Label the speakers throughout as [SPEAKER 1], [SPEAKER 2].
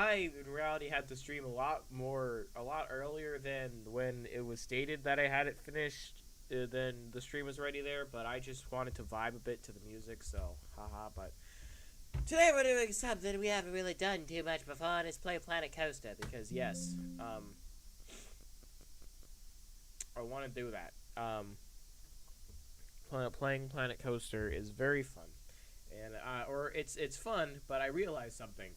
[SPEAKER 1] I in reality had to stream a lot earlier than when it was stated that I had it finished. Then the stream was already there, but I just wanted to vibe a bit to the music, so haha. But today we're doing something we haven't really done too much before, and it's play Planet Coaste because yes, I want to do that. Playing Planet Coaster is very fun, and or it's fun, but I realized something.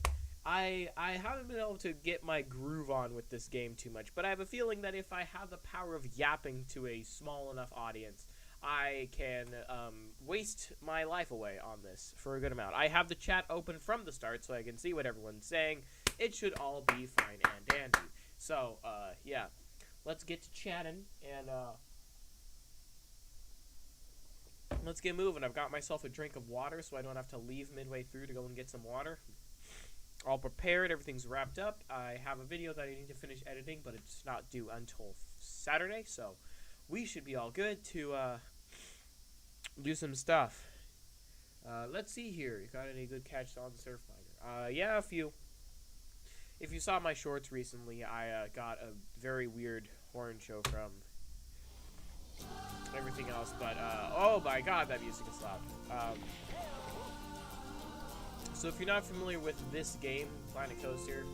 [SPEAKER 1] I haven't been able to get my groove on with this game too much, but I have a feeling that if I have the power of yapping to a small enough audience, I can waste my life away on this for a good amount. I have the chat open from the start so I can see what everyone's saying. It should all be fine and dandy. So, yeah. Let's get to chatting, and let's get moving. I've got myself a drink of water so I don't have to leave midway through to go and get some water. All prepared, everything's wrapped up. I have a video that I need to finish editing, but it's not due until Saturday, so we should be all good to do some stuff. Let's see here. You got any good catch on Surfliner? Yeah, a few. If you saw my shorts recently, I got a very weird horn show from everything else, but oh my god, that music is loud. So if you're not familiar with this game, Planet Coaster,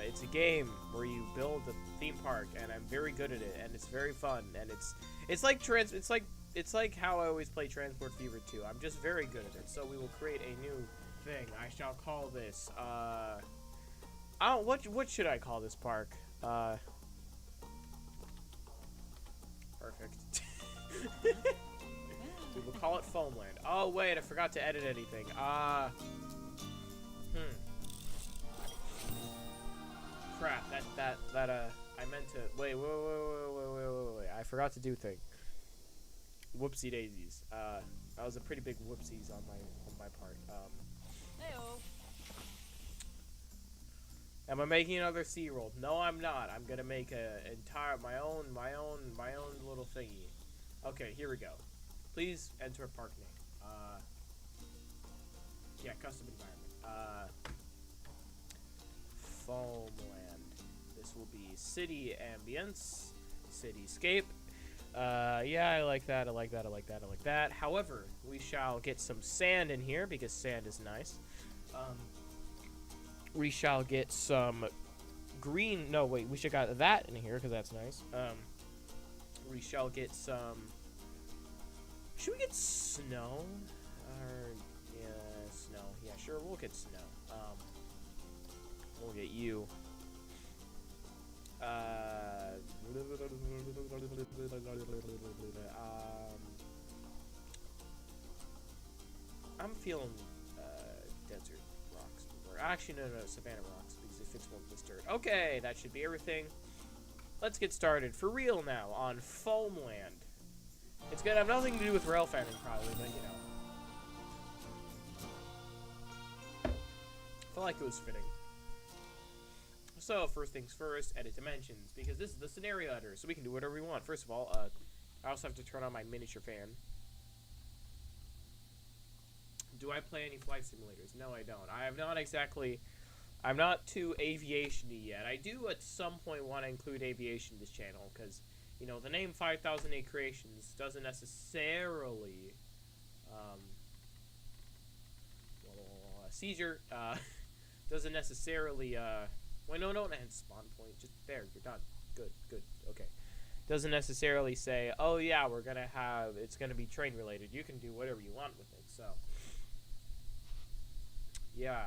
[SPEAKER 1] it's a game where you build a theme park, and I'm very good at it, and it's very fun, and it's like how I always play Transport Fever 2. I'm just very good at it. So we will create a new thing. I shall call this what should I call this park? Perfect. We will call it Foamland. Oh wait, I forgot to edit anything. Crap, I meant to, wait, I forgot to do thing. Whoopsie daisies. That was a pretty big whoopsies on my part.
[SPEAKER 2] Heyo.
[SPEAKER 1] Am I making another C-roll? No, I'm not. I'm gonna make my own little thingy. Okay, here we go. Please enter a park name. Yeah, custom environment. Foamland. This will be city ambience, cityscape. Yeah, I like that. I like that. I like that. I like that. However, we shall get some sand in here because sand is nice. We shall get some green. No, wait. We should got that in here because that's nice. We shall get some. Should we get snow? Or yeah, snow. Yeah, sure. We'll get snow. We'll get you. I'm feeling desert rocks. Or actually, no, savanna rocks because it fits well with this dirt. Okay, that should be everything. Let's get started for real now on Foamland. It's gonna have nothing to do with rail fanning probably, but you know. I felt like it was fitting. So, first things first, edit dimensions, because this is the scenario editor, so we can do whatever we want. First of all, I also have to turn on my miniature fan. Do I play any flight simulators? No, I don't. I have not exactly... I'm not too aviation-y yet. I do at some point want to include aviation in this channel, because, you know, the name 5008 Creations doesn't necessarily... seizure, doesn't necessarily, wait, no, and spawn point, just there, you're done. Good, okay. Doesn't necessarily say, oh yeah, we're gonna have, it's gonna be train related. You can do whatever you want with it, so. Yeah,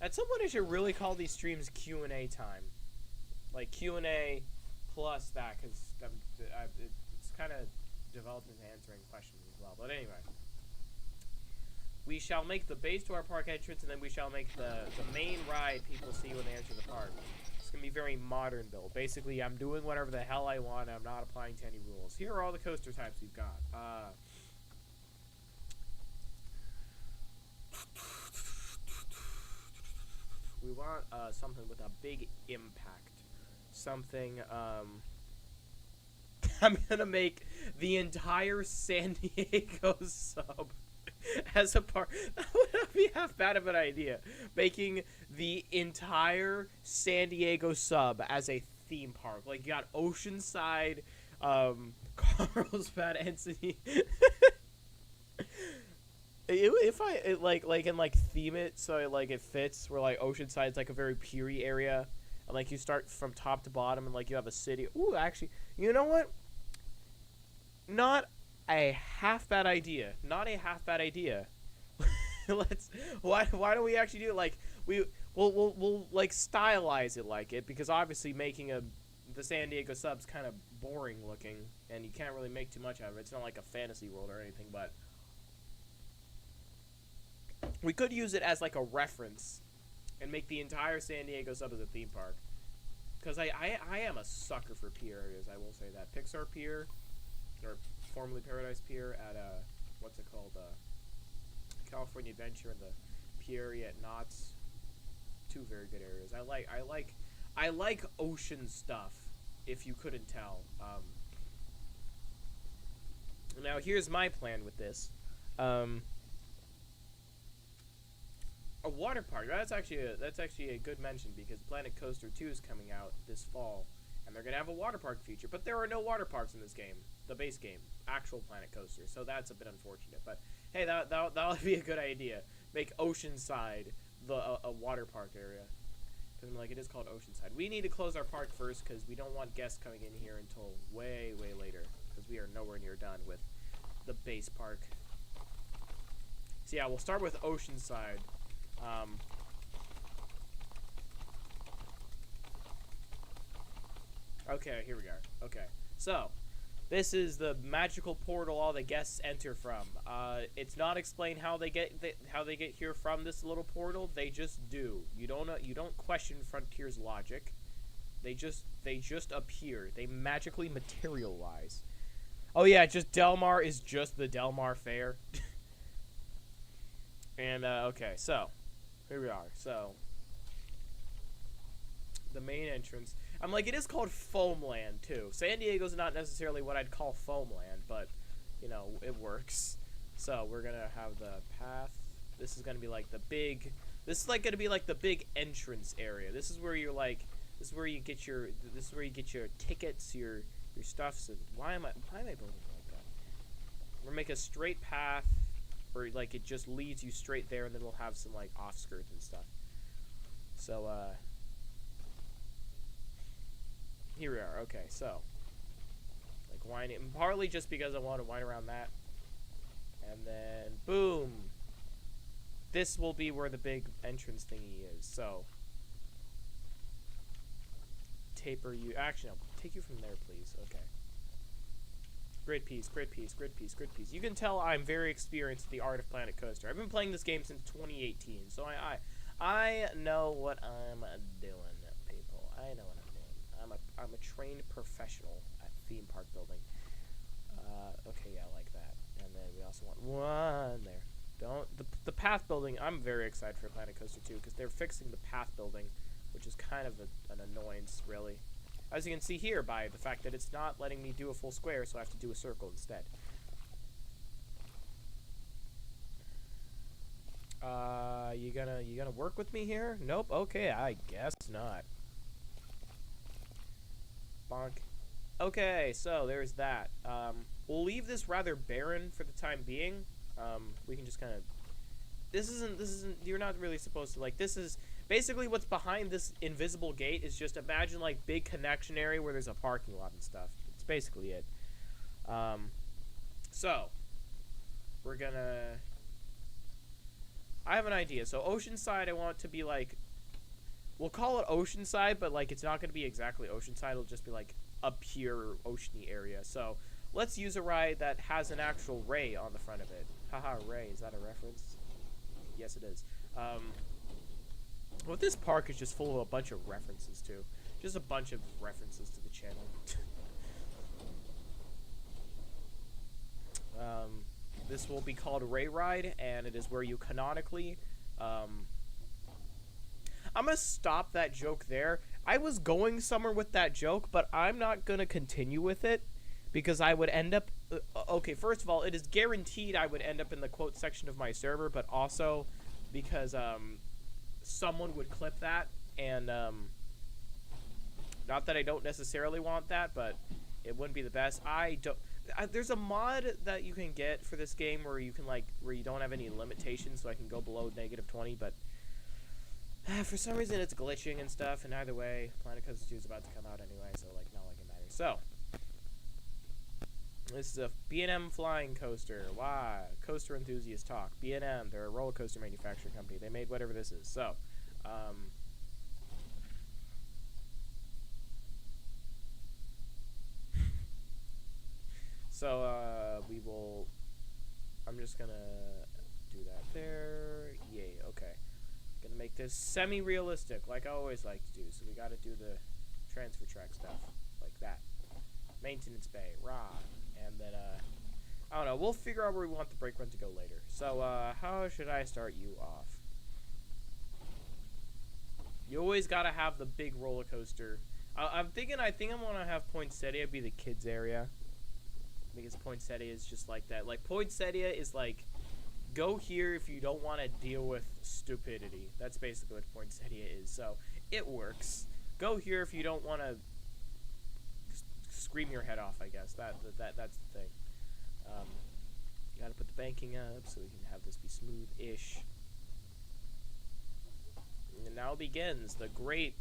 [SPEAKER 1] at some point I should really call these streams Q&A time. Like Q&A plus that, because it's kind of developed into answering questions as well, but anyway. We shall make the base to our park entrance, and then we shall make the main ride people see when they enter the park. It's going to be very modern build. Basically, I'm doing whatever the hell I want, and I'm not applying to any rules. Here are all the coaster types we've got. We want something with a big impact. Something, I'm going to make the entire San Diego sub as a park. That would not be half bad of an idea. Making the entire San Diego sub as a theme park. Like, you got Oceanside, Carlsbad, Anthony. If I like theme it so it fits where like Oceanside's like a very Puri area, and like you start from top to bottom and like you have a city. Ooh, actually, you know what? Not a half bad idea. Not a half bad idea. Why don't we actually do it like we'll like stylize it like it, because obviously making the San Diego sub's kind of boring looking and you can't really make too much out of it. It's not like a fantasy world or anything, but we could use it as like a reference and make the entire San Diego sub as a theme park. Because I am a sucker for pier areas, I will say that. Pixar Pier, or formerly Paradise Pier at, what's it called, California Adventure, and the pier area at Knott's. Two very good areas. I like ocean stuff, if you couldn't tell. Now here's my plan with this. A water park. That's actually a good mention, because Planet Coaster 2 is coming out this fall, and they're gonna have a water park feature. But there are no water parks in this game, the base game, actual Planet Coaster. So that's a bit unfortunate. But hey, that'll be a good idea. Make Oceanside a water park area. Because like it is called Oceanside. We need to close our park first because we don't want guests coming in here until way later, because we are nowhere near done with the base park. So yeah, we'll start with Oceanside. Okay, here we are. Okay, so this is the magical portal all the guests enter from. It's not explained how they get here from this little portal. They just do. You don't question Frontier's logic. They just appear. They magically materialize. Oh yeah, just Del Mar is just the Del Mar Fair. And okay, so here we are. So the main entrance. I'm like, it is called Foamland too. San Diego's not necessarily what I'd call Foamland, but you know, it works. So we're gonna have the path. This is gonna be like the big. This is like gonna be like the big entrance area. This is where you're like. This is where you get your. This is where you get your tickets, your stuffs. And why am I building it like that? We're gonna make a straight path, where like it just leads you straight there, and then we'll have some like off skirts and stuff. So here we are. Okay, so like whine it, partly just because I want to whine around that, and then boom. This will be where the big entrance thingy is. So taper you. Actually, no, take you from there, please. Okay. Grid piece, grid piece, grid piece, grid piece. You can tell I'm very experienced at the art of Planet Coaster. I've been playing this game since 2018, so I know what I'm doing, people. I know what I'm doing. I'm a trained professional at theme park building. Okay, yeah, I like that. And then we also want one there. The path building. I'm very excited for Planet Coaster 2 because they're fixing the path building, which is kind of an annoyance, really. As you can see here by the fact that it's not letting me do a full square, so I have to do a circle instead. You gonna work with me here? Nope. Okay, I guess not. Bonk. Okay, so there's that. We'll leave this rather barren for the time being. We can just kind of. This isn't. You're not really supposed to like. This is basically what's behind this invisible gate. Is just imagine like big connection area where there's a parking lot and stuff. It's basically it. So we're gonna. I have an idea. So Oceanside, I want to be like. We'll call it Oceanside, but like it's not going to be exactly Oceanside. It'll just be like a pure oceany area. So let's use a ride that has an actual ray on the front of it. Haha, ray. Is that a reference? Yes, it is. Well, this park is just full of a bunch of references too. Just a bunch of references to the channel. This will be called Ray Ride, and it is where you canonically. I'm gonna stop that joke there. I was going somewhere with that joke, but I'm not gonna continue with it because I would end up okay, first of all, it is guaranteed I would end up in the quote section of my server, but also because someone would clip that, and not that I don't necessarily want that, but it wouldn't be the best. There's a mod that you can get for this game where you can where you don't have any limitations, so I can go below -20, but for some reason it's glitching and stuff. And either way, Planet Coaste 2 is about to come out anyway, so not like it matters. So this is a B&M flying coaster. Why? Coaster enthusiast talk. B&M, they're a roller coaster manufacturing company. They made whatever this is. So, we will. I'm just gonna do that there. Yay. Okay. Gonna make this semi-realistic, like I always like to do. So we got to do the transfer track stuff, like that. Maintenance bay, rah. And then, I don't know, we'll figure out where we want the brake run to go later. So, how should I start you off? You always gotta have the big roller coaster. I think I'm gonna have Poinsettia be the kids area. Because Poinsettia is just like that. Like, Poinsettia is like, go here if you don't want to deal with stupidity. That's basically what Poinsettia is. So, it works. Go here if you don't want to scream your head off, I guess. That's the thing. You gotta put the banking up so we can have this be smooth-ish. And now begins the great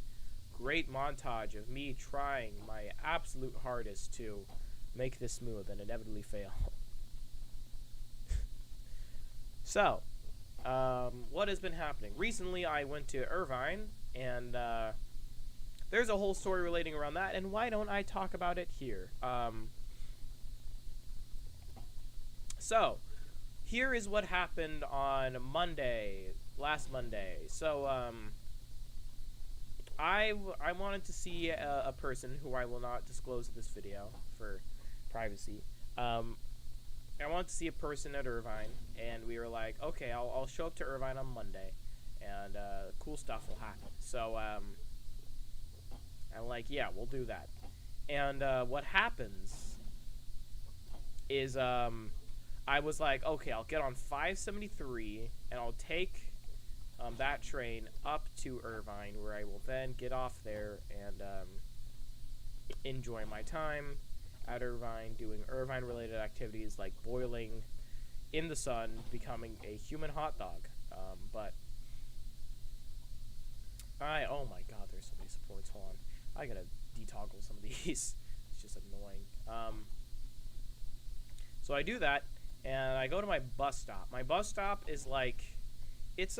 [SPEAKER 1] montage of me trying my absolute hardest to make this smooth and inevitably fail. So, what has been happening? Recently, I went to Irvine, and there's a whole story relating around that, and why don't I talk about it here? So, here is what happened on last Monday. So, I wanted to see a person who I will not disclose in this video for privacy. I wanted to see a person at Irvine, and we were like, okay, I'll show up to Irvine on Monday, and cool stuff will happen. So, I'm like, yeah, we'll do that. And what happens is I was like, okay, I'll get on 573, and I'll take that train up to Irvine, where I will then get off there and enjoy my time at Irvine, doing Irvine-related activities like boiling in the sun, becoming a human hot dog. Oh my god, there's so many supports. Hold on. I gotta detoggle some of these. It's just annoying. So I do that, and I go to my bus stop. My bus stop is like, it's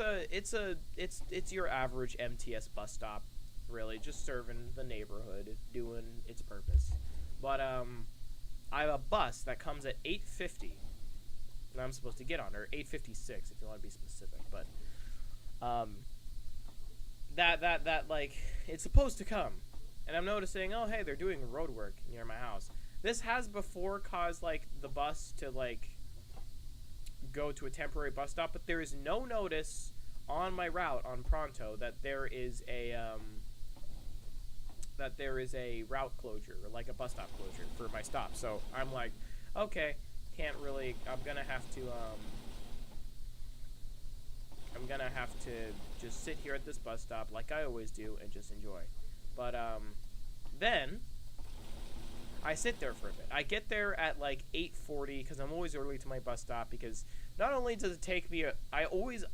[SPEAKER 1] your average MTS bus stop, really, just serving the neighborhood, doing its purpose. But I have a bus that comes at 8:50, and I'm supposed to get on, or 8:56 if you want to be specific. But that like, it's supposed to come, and I'm noticing, oh hey, they're doing road work near my house. This has before caused like the bus to like go to a temporary bus stop, but there is no notice on my route on Pronto that there is a route closure, or like a bus stop closure for my stop. So I'm like, okay, can't really, I'm gonna have to just sit here at this bus stop like I always do and just enjoy. But then I sit there for a bit. I get there at like 8:40 because I'm always early to my bus stop, because not only does it take me I always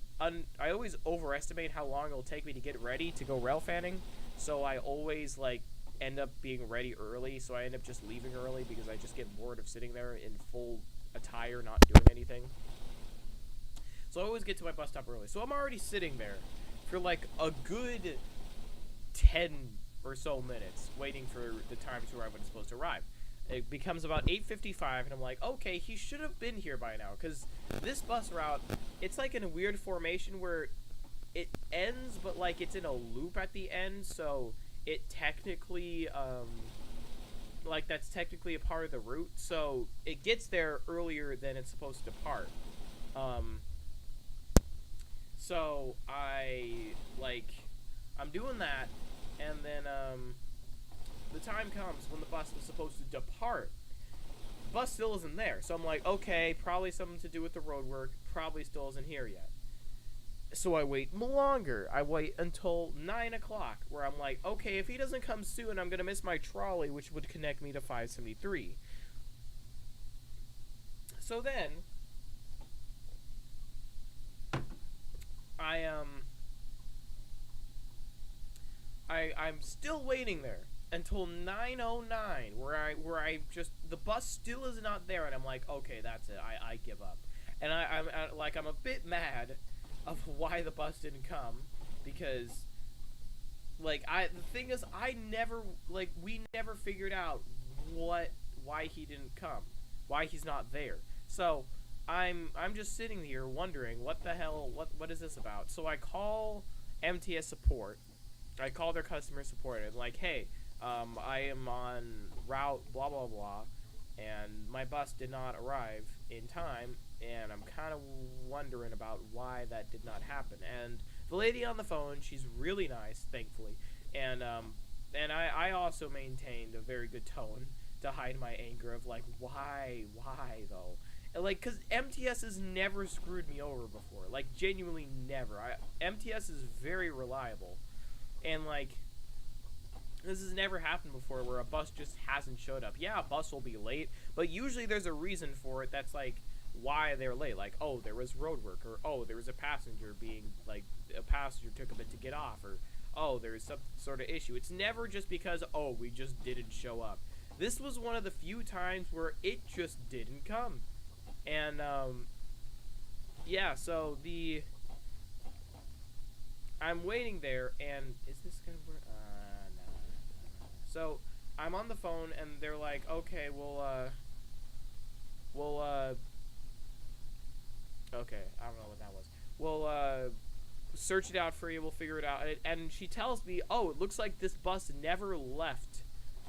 [SPEAKER 1] overestimate how long it'll take me to get ready to go rail fanning, so I always like end up being ready early, so I end up just leaving early because I just get bored of sitting there in full attire not doing anything. So I always get to my bus stop early. So I'm already sitting there for like a good 10 or so minutes waiting for the time to arrive when it's supposed to arrive. It becomes about 8:55, and I'm like, okay, he should have been here by now, because this bus route, it's like in a weird formation where it ends, but like it's in a loop at the end, so it technically, like that's technically a part of the route, so it gets there earlier than it's supposed to depart. So I'm doing that, and then the time comes when the bus was supposed to depart, bus still isn't there. So I'm like, okay, probably something to do with the road work. Probably still isn't here yet. So I wait longer. I wait until 9 o'clock, where I'm like, okay, if he doesn't come soon, I'm going to miss my trolley, which would connect me to 573. So then, I'm still waiting there until 9:09, where I just, the bus still is not there, and I'm like, okay, that's it. I give up. And I'm a bit mad of why the bus didn't come, because the thing is, we never figured out why he didn't come, why he's not there. So I'm just sitting here wondering what the hell, what is this about? So I call MTS support. I call their customer support and like, hey, I am on route blah blah blah, and my bus did not arrive in time, and I'm kind of wondering about why that did not happen. And the lady on the phone, she's really nice, thankfully, and I also maintained a very good tone to hide my anger of like, why though? And like, cause MTS has never screwed me over before, like genuinely never. MTS is very reliable, and like, this has never happened before where a bus just hasn't showed up. Yeah, a bus will be late, but usually there's a reason for it that's like why they're late. Like, oh, there was road work, or oh, there was a passenger being, like, a passenger took a bit to get off, or oh, there's some sort of issue. It's never just because, oh, we just didn't show up. This was one of the few times where it just didn't come. And, yeah, so I'm waiting there, and is this gonna work? No. So I'm on the phone, and they're like, okay, we'll okay, I don't know what that was. We'll search it out for you. We'll figure it out. And she tells me, oh, it looks like this bus never left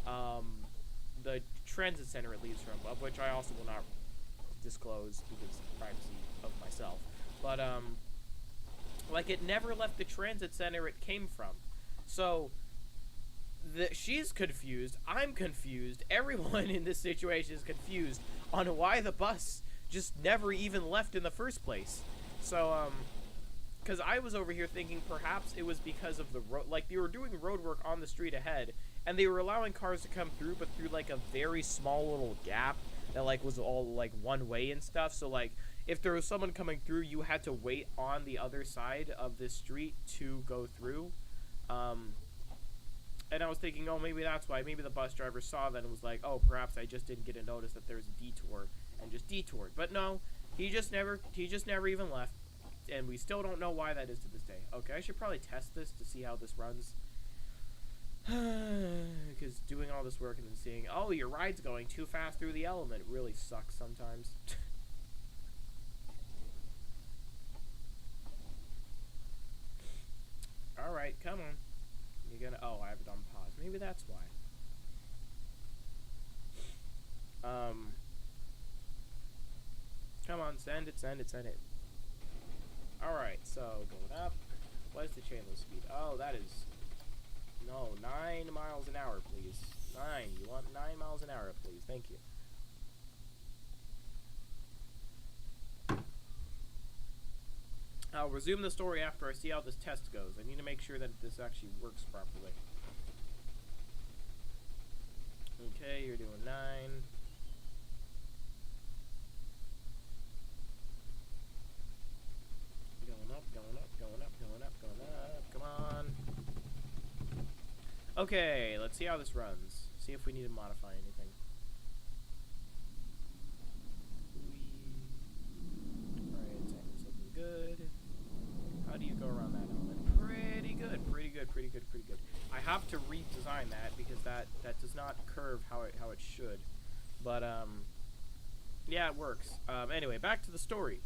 [SPEAKER 1] the transit center it leaves from, of which I also will not disclose because of privacy of myself. But like, it never left the transit center it came from. So she's confused. I'm confused. Everyone in this situation is confused on why the bus just never even left in the first place. So, because I was over here thinking perhaps it was because of the road, like they were doing road work on the street ahead, and they were allowing cars to come through, but through like a very small little gap that like was all like one way and stuff. So like, if there was someone coming through, you had to wait on the other side of the street to go through. And I was thinking, oh, maybe that's why. Maybe the bus driver saw that and was like, oh, perhaps I just didn't get a notice that there's a detour, and just detoured. But no, he just never even left, and we still don't know why that is to this day. Okay, I should probably test this to see how this runs. Because doing all this work and then seeing, oh, your ride's going too fast through the element really sucks sometimes. Alright, come on. You're gonna, oh, I have it on pause. Maybe that's why. Come on, send it. Alright, so going up. What is the chain lift speed? Oh, that is, no, 9 miles an hour, please. 9, you want 9 miles an hour, please. Thank you. I'll resume the story after I see how this test goes. I need to make sure that this actually works properly. Okay, you're doing 9. Going up. Come on. Okay, let's see how this runs. See if we need to modify anything. Alright, it's looking good. How do you go around that element? Pretty good. I have to redesign that because that does not curve how it should. But yeah, it works. Anyway, back to the story.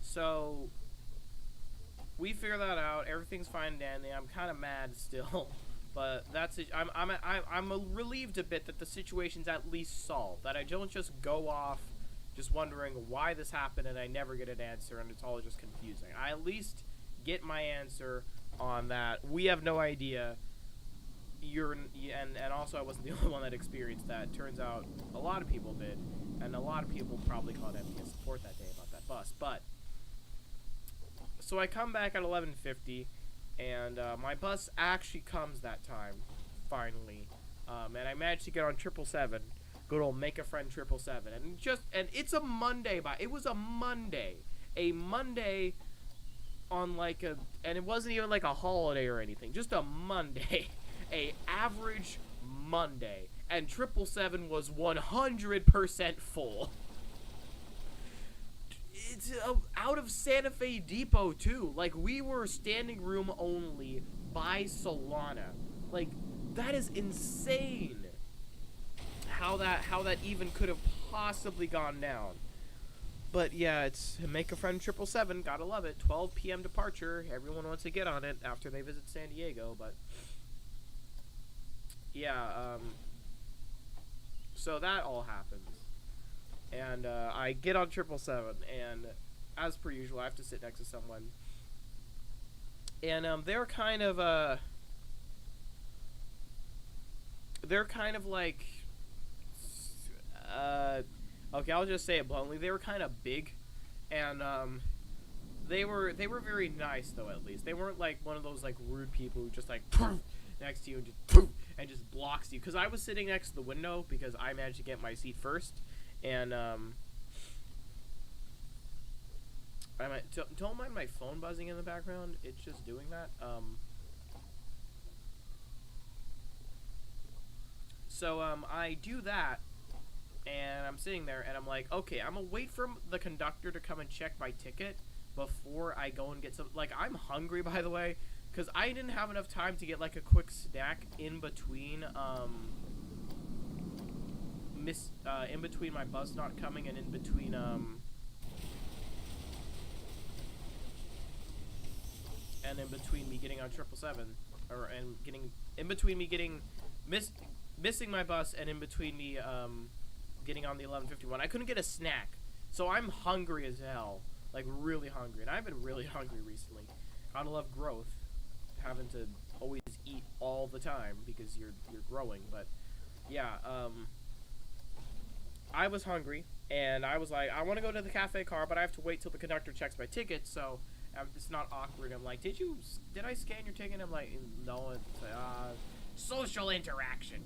[SPEAKER 1] So we figure that out. Everything's fine and dandy. I'm kind of mad still, but that's it. I'm relieved a bit that the situation's at least solved. That I don't just go off just wondering why this happened and I never get an answer and it's all just confusing. I at least get my answer on that. We have no idea and also I wasn't the only one that experienced that. Turns out a lot of people did, and a lot of people probably called MTS support that day about that bus. But so I come back at 11:50, and my bus actually comes that time, finally, and I managed to get on 777. Good old make a friend 777, and it's a Monday. It was a Monday on like and it wasn't even like a holiday or anything, just a Monday. A average Monday, and 777 was 100% full. It's out of Santa Fe Depot too. Like, we were standing room only by Solana. Like, that is insane. How that even could have possibly gone down. But yeah, it's make a friend 777. Gotta love it. 12 p.m. departure. Everyone wants to get on it after they visit San Diego, but. Yeah, so that all happens, and I get on 777, and as per usual, I have to sit next to someone, and they're kind of like, okay, I'll just say it bluntly, they were kind of big, and they were very nice, though. At least they weren't like one of those like rude people who just like next to you and just blocks you, because I was sitting next to the window because I managed to get my seat first, and don't mind my phone buzzing in the background. It's just doing that. So I do that, and I'm sitting there, and I'm like, okay, I'm gonna wait for the conductor to come and check my ticket before I go and get some. Like, I'm hungry, by the way. Because I didn't have enough time to get, like, a quick snack in between, in between my bus not coming and in between, me getting on 777, in between me getting, missing my bus and in between me, getting on the 11:51. I couldn't get a snack. So I'm hungry as hell. Like, really hungry. And I've been really hungry recently. Gotta love growth. Having to always eat all the time because you're growing. But yeah, I was hungry, and I was like, I want to go to the cafe car, but I have to wait till the conductor checks my ticket, so it's not awkward. I'm like, did I scan your ticket? I'm like, no. It's like, social interaction,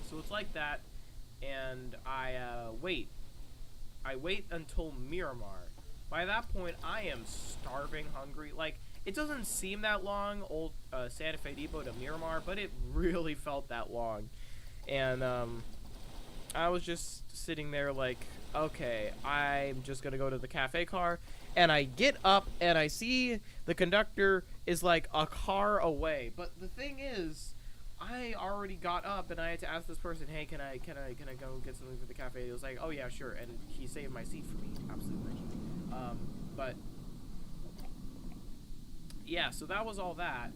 [SPEAKER 1] so it's like that, and I wait until Miramar. By that point, I am starving hungry. Like, it doesn't seem that long, old Santa Fe Depot to Miramar, but it really felt that long. And I was just sitting there like, okay, I'm just going to go to the cafe car. And I get up, and I see the conductor is like a car away. But the thing is, I already got up, and I had to ask this person, hey, can I go get something for the cafe? He was like, oh, yeah, sure. And he saved my seat for me. Absolutely. But yeah, so that was all that,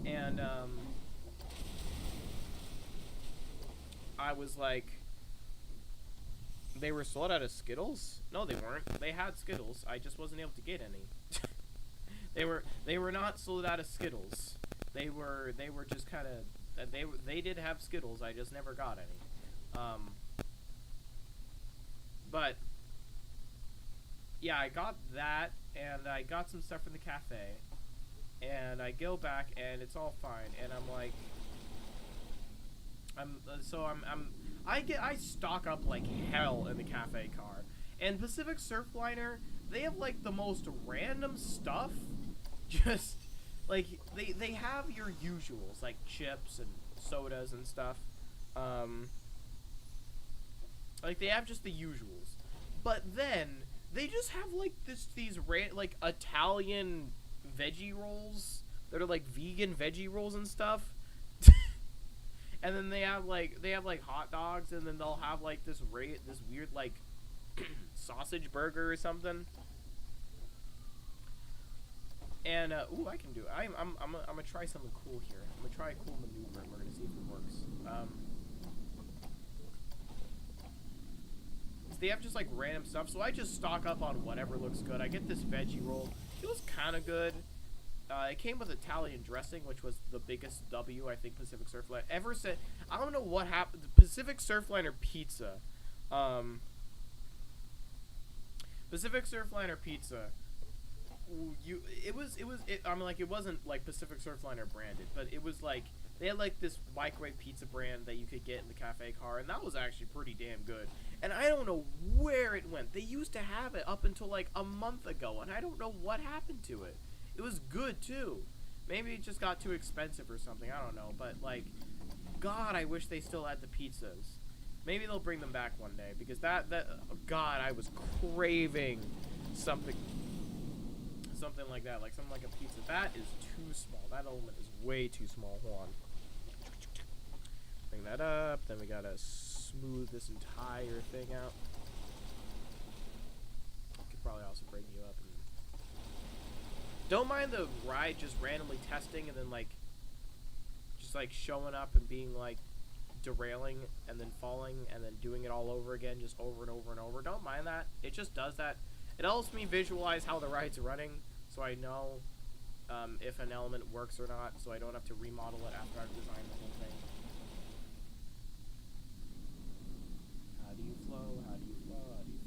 [SPEAKER 1] and I was like, they were sold out of Skittles? No, they weren't. They had Skittles. I just wasn't able to get any. They were not sold out of Skittles. They were just kind of they did have Skittles. I just never got any. But yeah, I got that, and I got some stuff from the cafe, and I go back, and it's all fine, and I'm like, I stock up like hell in the cafe car, and Pacific Surfliner, they have like the most random stuff, just like they have your usuals like chips and sodas and stuff, like they have just the usuals, but then they just have like these like Italian veggie rolls that are like vegan veggie rolls and stuff. And then they have like hot dogs, and then they'll have like this weird like sausage burger or something. And ooh, I can do it. I'm gonna try something cool here. I'm gonna try a cool maneuver, and we're gonna see if it works. They have just like random stuff, so I just stock up on whatever looks good. I get this veggie roll. It was kind of good. It came with Italian dressing, which was the biggest W I think Pacific Surfliner ever said. I don't know what happened. Pacific Surfliner pizza, Pacific Surfliner pizza. I mean, like, it wasn't like Pacific Surfliner branded, but it was like they had like this microwave pizza brand that you could get in the cafe car, and that was actually pretty damn good. And I don't know where it went. They used to have it up until like a month ago, and I don't know what happened to it. It was good too. Maybe it just got too expensive or something. I don't know. But like, God, I wish they still had the pizzas. Maybe they'll bring them back one day, because God, I was craving something like that, like something like a pizza. That is too small. That element is way too small. Hold on. Bring that up. Then we gotta smooth this entire thing out. Could probably also bring you up. And don't mind the ride just randomly testing and then like just like showing up and being like derailing and then falling and then doing it all over again, just over and over and over. Don't mind that. It just does that. It helps me visualize how the ride's running, so I know if an element works or not, so I don't have to remodel it after I've designed the whole thing. How do you flow? How do you flow? How do you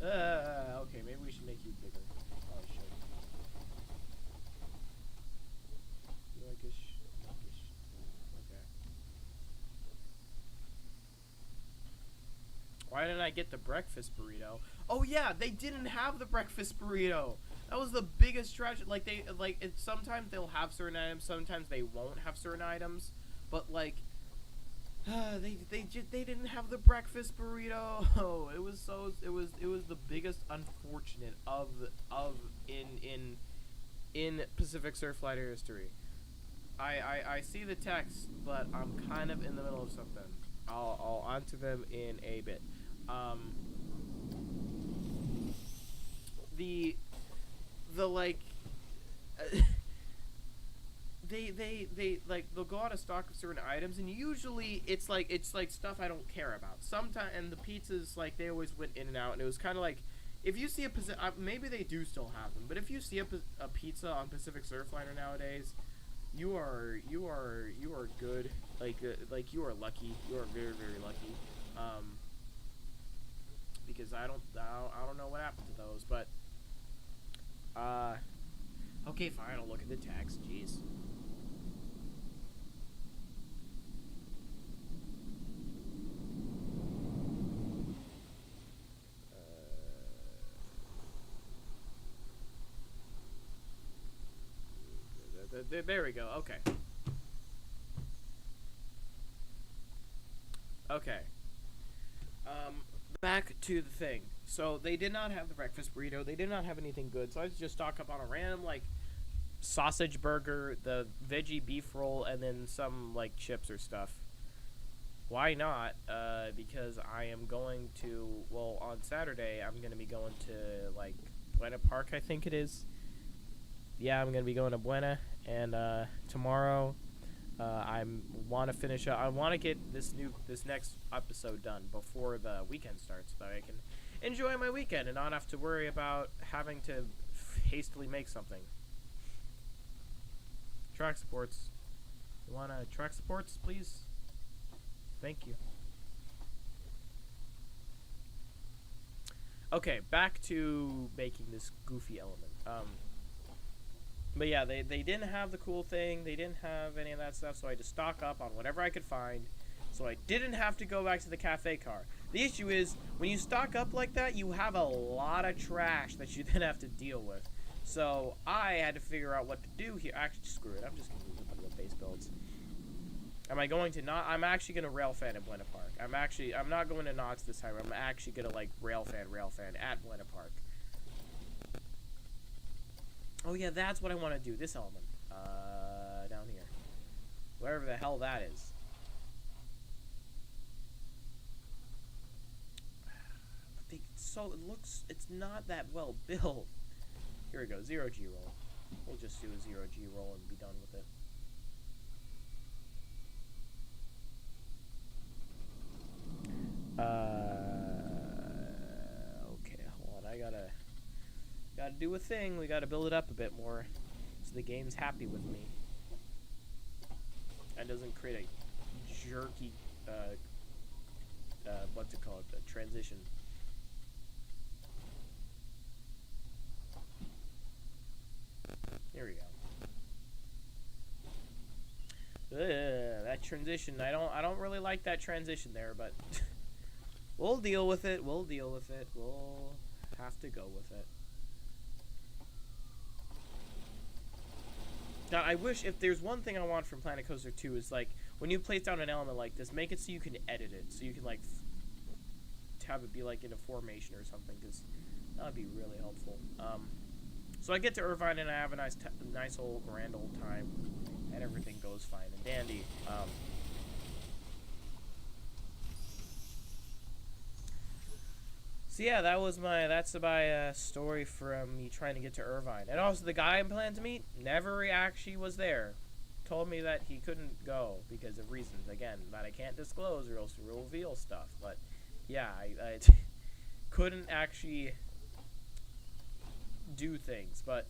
[SPEAKER 1] flow? Okay, maybe we should make you bigger. Probably should. You like-ish? Okay. Why didn't I get the breakfast burrito? Oh yeah, they didn't have the breakfast burrito. That was the biggest tragedy. Like sometimes they'll have certain items, sometimes they won't have certain items. But like, they didn't have the breakfast burrito. Oh, it was the biggest unfortunate in Pacific Surfliner history. I see the text, but I'm kind of in the middle of something. I'll onto them in a bit. The like they like they'll go out of stock of certain items, and usually it's like stuff I don't care about. Sometimes, and the pizzas, like, they always went in and out, and it was kind of like, if you see a maybe they do still have them, but if you see a pizza on Pacific Surfliner nowadays, you are good. Like you are lucky. You are very, very lucky. Because I don't know what happened to those, but okay, fine. I'll look at the text. Jeez. There we go. Okay. Okay. Back to the thing. So they did not have the breakfast burrito. They did not have anything good. So I just stock up on a random like sausage burger, the veggie beef roll, and then some like chips or stuff. Why not? Because I am going to, well, on Saturday I'm gonna be going to like Buena Park, I think it is. Yeah, I'm gonna be going to Buena, and tomorrow I want to finish up. I want to get this next episode done before the weekend starts, so that I can enjoy my weekend and not have to worry about having to hastily make something. Track supports. You want track supports, please? Thank you. Okay, back to making this goofy element. But yeah, they didn't have the cool thing. They didn't have any of that stuff, so I had to stock up on whatever I could find. So I didn't have to go back to the cafe car. The issue is, when you stock up like that, you have a lot of trash that you then have to deal with. So I had to figure out what to do here. Actually, screw it. I'm just going to move up the base builds. Am I going to not? I'm actually going to rail fan at Buena Park. I'm not going to Knott's this time. I'm actually going to, like, rail fan at Buena Park. Oh yeah, that's what I want to do. This element. Down here. Wherever the hell that is. It's not that well built. Here we go, 0G roll. We'll just do a 0G roll and be done with it. Okay, hold on. Gotta do a thing. We gotta build it up a bit more so the game's happy with me. And doesn't create a jerky, what's it called? A transition. Here we go. That transition. I don't really like that transition there, but we'll deal with it. We'll deal with it. We'll have to go with it. Now, I wish, if there's one thing I want from Planet Coaster 2 is, like, when you place down an element like this, make it so you can edit it. So you can, like, have it be, like, in a formation or something, because that would be really helpful. So I get to Irvine, and I have a nice old, grand old time, and everything goes fine and dandy. So yeah, that's my story from me trying to get to Irvine. And also, the guy I'm planning to meet never actually was there. Told me that he couldn't go because of reasons, again, that I can't disclose or else we'll reveal stuff. But yeah, I couldn't actually do things. But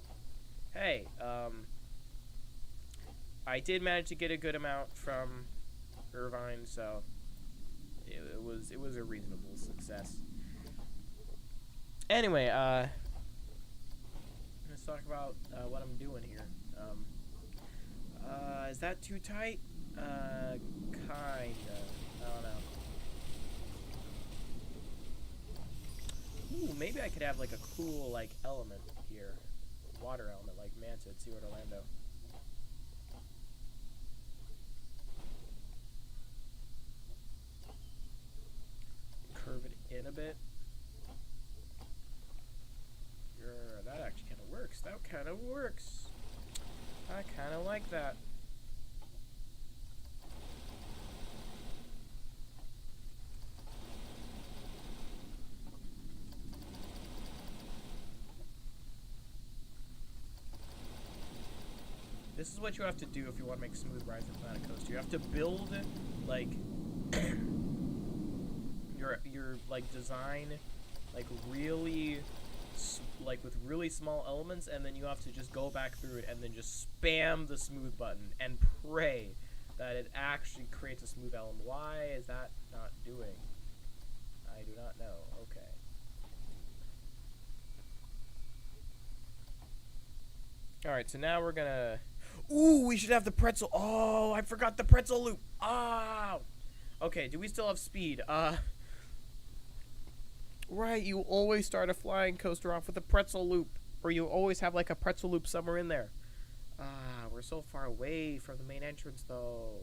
[SPEAKER 1] hey, I did manage to get a good amount from Irvine, so it was a reasonable success. Anyway, let's talk about what I'm doing here. Is that too tight? Kinda. I don't know. Ooh, maybe I could have like a cool like element here, water element like Manta at SeaWorld Orlando. Curve it in a bit. That actually kind of works. That kind of works. I kind of like that. This is what you have to do if you want to make smooth rides in Planet Coaste. You have to build like your like design like really like with really small elements, and then you have to just go back through it and then just spam the smooth button and pray that it actually creates a smooth element. Why is that not doing? I do not know. Okay. Alright, so now we're gonna... Ooh, we should have the pretzel. Oh, I forgot the pretzel loop. Ah! Okay, do we still have speed? Right, you always start a flying coaster off with a pretzel loop. Or you always have like a pretzel loop somewhere in there. Ah, we're so far away from the main entrance though.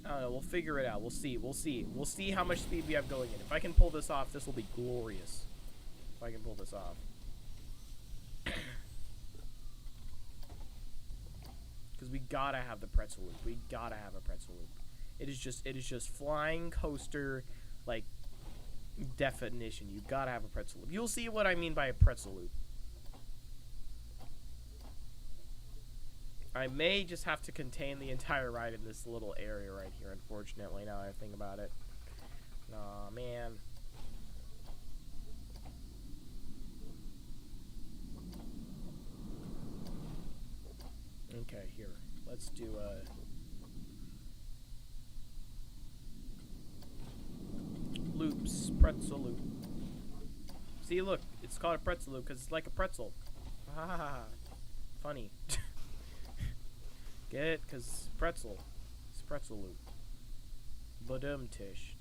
[SPEAKER 1] I don't know, we'll figure it out. We'll see. We'll see how much speed we have going in. If I can pull this off, this will be glorious. If I can pull this off. Because we gotta have the pretzel loop. We gotta have a pretzel loop. It is just flying coaster, like, definition. You gotta have a pretzel loop. You'll see what I mean by a pretzel loop. I may just have to contain the entire ride in this little area right here, unfortunately, now that I think about it. Aw, man. Okay, here. Let's do a... loops. Pretzel loop. See, look. It's called a pretzel loop because it's like a pretzel. Ah, funny. Get it? Because pretzel. It's a pretzel loop. Badum-tish.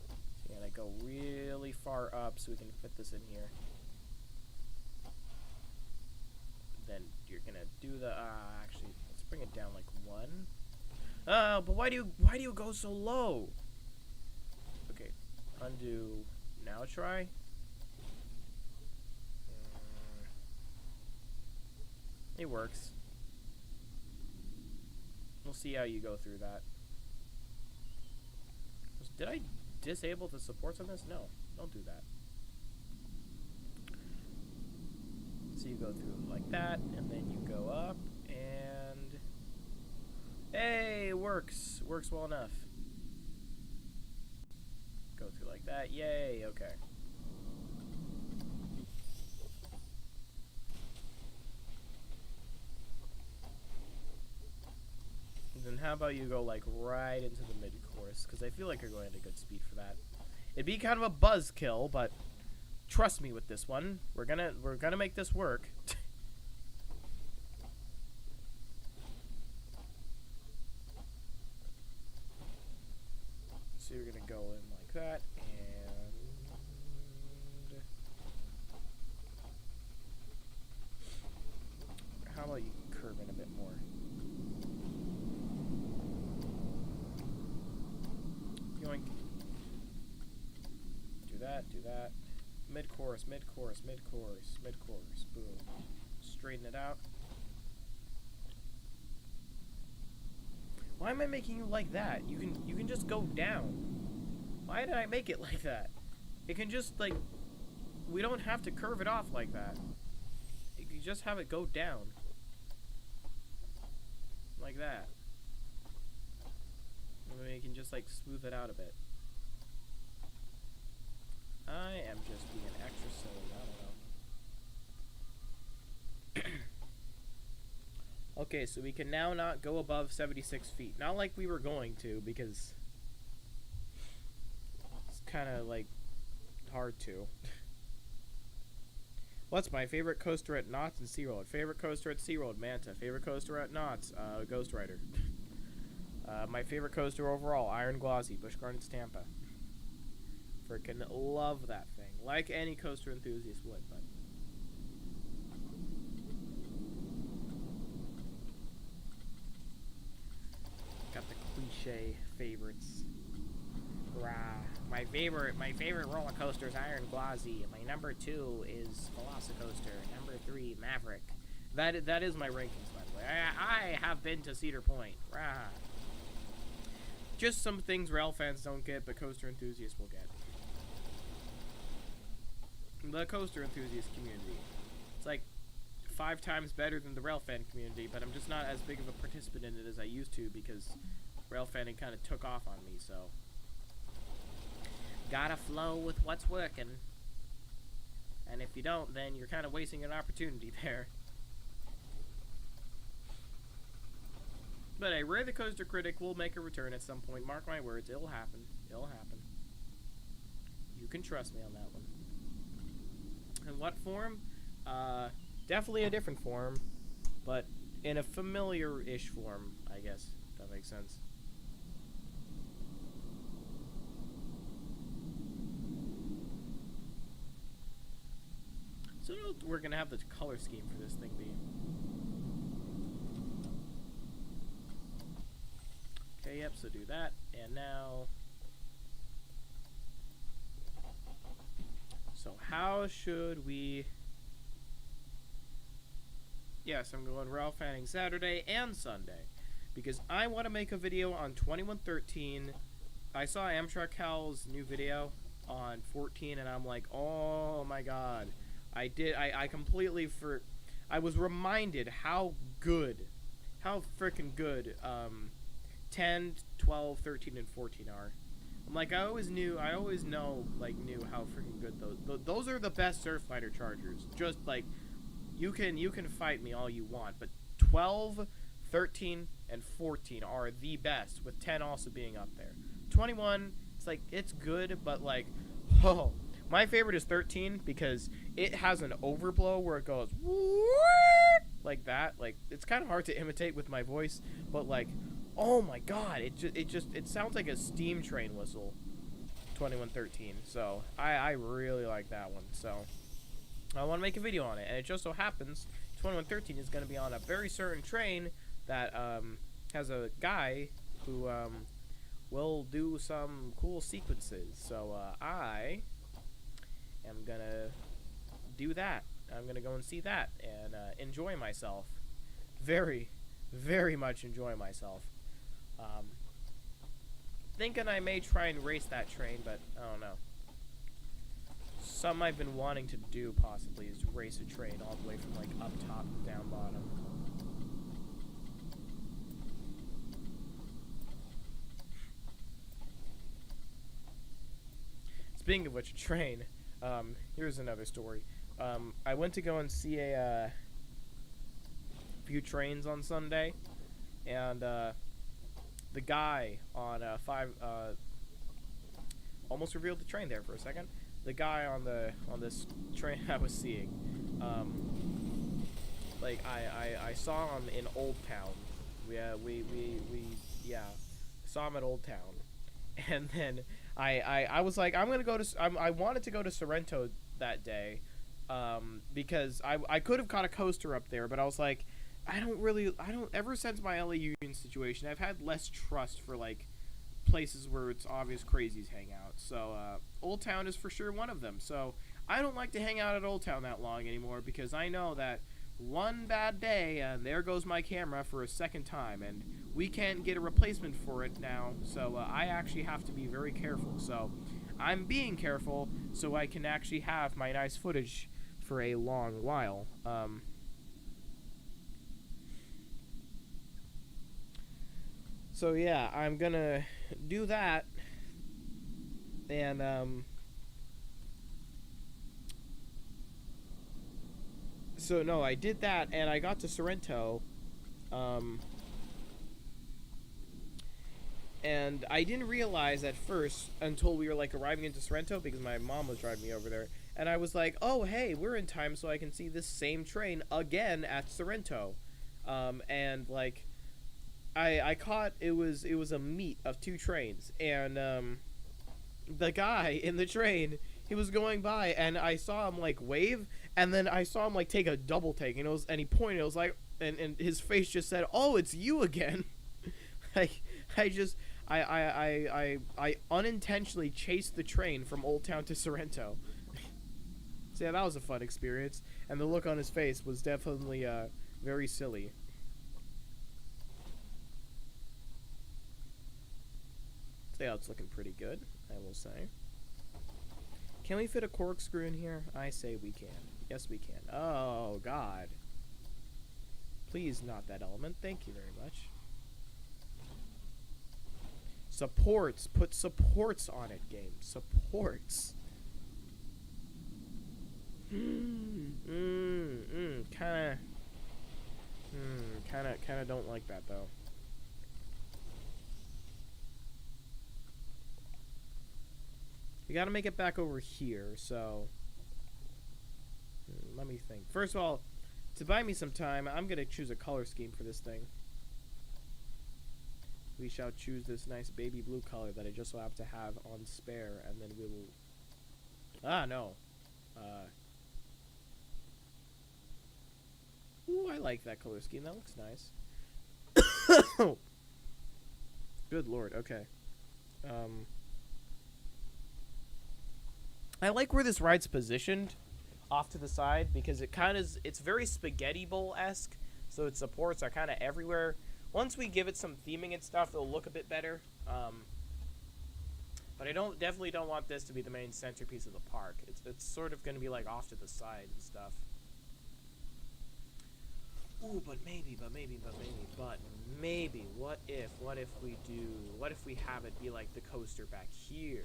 [SPEAKER 1] So you gotta go really far up so we can fit this in here. Then you're gonna do the actually let's bring it down like 1. But why do you go so low? Okay, undo. Now try. It works. We'll see how you go through that. Did I disable the supports on this? No, don't do that. So you go through like that, and then you go up, and hey, it works. It works well enough. Go through like that. Yay, okay. And then how about you go like right into the mid-course? Because I feel like you're going at a good speed for that. It'd be kind of a buzzkill, but trust me with this one. We're gonna make this work. So you're gonna go in like that, and how about you curve in a bit more? Yoink. Do that. Mid-course, mid-course, mid-course, mid-course. Boom. Straighten it out. Why am I making you like that? You can just go down. Why did I make it like that? It can just, like, we don't have to curve it off like that. You just have it go down. Like that. And then you can just, like, smooth it out a bit. I am just being extra silly. I don't know. Okay, so we can now not go above 76 feet. Not like we were going to, because it's kind of, like, hard to. What's my favorite coaster at Knott's and SeaWorld? Favorite coaster at SeaWorld, Manta. Favorite coaster at Knott's, Ghost Rider. My favorite coaster overall, Iron Glossy, Busch Gardens, Tampa. Freaking love that thing. Like any coaster enthusiast would, but... got the cliche favorites. Rah. My favorite roller coaster is Iron Glossy. My number 2 is Velocicoaster. Number 3, Maverick. That is my rankings, by the way. I have been to Cedar Point. Rah. Just some things rail fans don't get, but coaster enthusiasts will get. The coaster enthusiast community. It's like 5 times better than the rail fan community, but I'm just not as big of a participant in it as I used to because rail fanning kind of took off on me, so gotta flow with what's working. And if you don't, then you're kind of wasting an opportunity there. But hey, Ray the Coaster Critic will make a return at some point. Mark my words, it'll happen. It'll happen. You can trust me on that one. In what form? Definitely a different form, but in a familiar-ish form, I guess, if that makes sense. So what we're gonna have the color scheme for this thing be. Okay, yep, so do that, and now... So how should we... Yes, I'm going rail fanning Saturday and Sunday, because I want to make a video on 2113. I saw Amtrak Hal's new video on 14, and I'm like, oh my god. I completely I was reminded how freaking good 10, 12, 13, and 14 are. I'm like, I always knew how freaking good those are the best Surfliner chargers. Just like, you can fight me all you want, but 12, 13, and 14 are the best, with 10 also being up there. 21, it's like, it's good, but like, oh, my favorite is 13 because it has an overblow where it goes like that. Like, it's kind of hard to imitate with my voice, but like, oh my god, it sounds like a steam train whistle. 2113. So I really like that one. So I want to make a video on it, and it just so happens 2113 is going to be on a very certain train that has a guy who will do some cool sequences. So I am gonna do that. I'm gonna go and see that and enjoy myself. Very, very much enjoy myself. Thinking I may try and race that train, but I don't know. Something I've been wanting to do possibly is race a train all the way from like up top to down bottom. Speaking of which, a train. Here's another story. I went to go and see a few trains on Sunday, and the guy on almost revealed the train there for a second. The guy on this train I was seeing, like I saw him in Old Town. We saw him at Old Town, and then I was like, I'm gonna go to I wanted to go to Sorrento that day, because I could have caught a coaster up there, but I was like, I don't ever since my LA Union situation, I've had less trust for like places where it's obvious crazies hang out. So Old Town is for sure one of them. So I don't like to hang out at Old Town that long anymore, because I know that one bad day and there goes my camera for a second time, and we can't get a replacement for it now. So I actually have to be very careful. So I'm being careful so I can actually have my nice footage for a long while. So yeah, I'm gonna do that, and so no, I did that, and I got to Sorrento, and I didn't realize at first until we were like arriving into Sorrento, because my mom was driving me over there, and I was like, oh hey, we're in time so I can see this same train again at Sorrento, and like I caught it was a meet of two trains, and the guy in the train, he was going by, and I saw him like wave, and then I saw him like take a double take, and he pointed. It was like, and his face just said, "Oh, it's you again." Like I unintentionally chased the train from Old Town to Sorrento. So yeah, that was a fun experience, and the look on his face was definitely very silly. Yeah, it's looking pretty good, I will say. Can we fit a corkscrew in here? I say we can. Yes, we can. Oh, God. Please, not that element. Thank you very much. Supports. Put supports on it, game. Supports. Kinda don't like that, though. We gotta make it back over here, so let me think. First of all, to buy me some time, I'm gonna choose a color scheme for this thing. We shall choose this nice baby blue color that I just so happen to have on spare, and then we will... Ah, no. Ooh, I like that color scheme. That looks nice. Good lord, okay. I like where this ride's positioned off to the side, because it kind of it's very spaghetti bowl-esque, so its supports are kind of everywhere. Once we give it some theming and stuff, it'll look a bit better. But I definitely don't want this to be the main centerpiece of the park. It's sort of going to be like off to the side and stuff. Ooh, but maybe, what if we have it be like the coaster back here?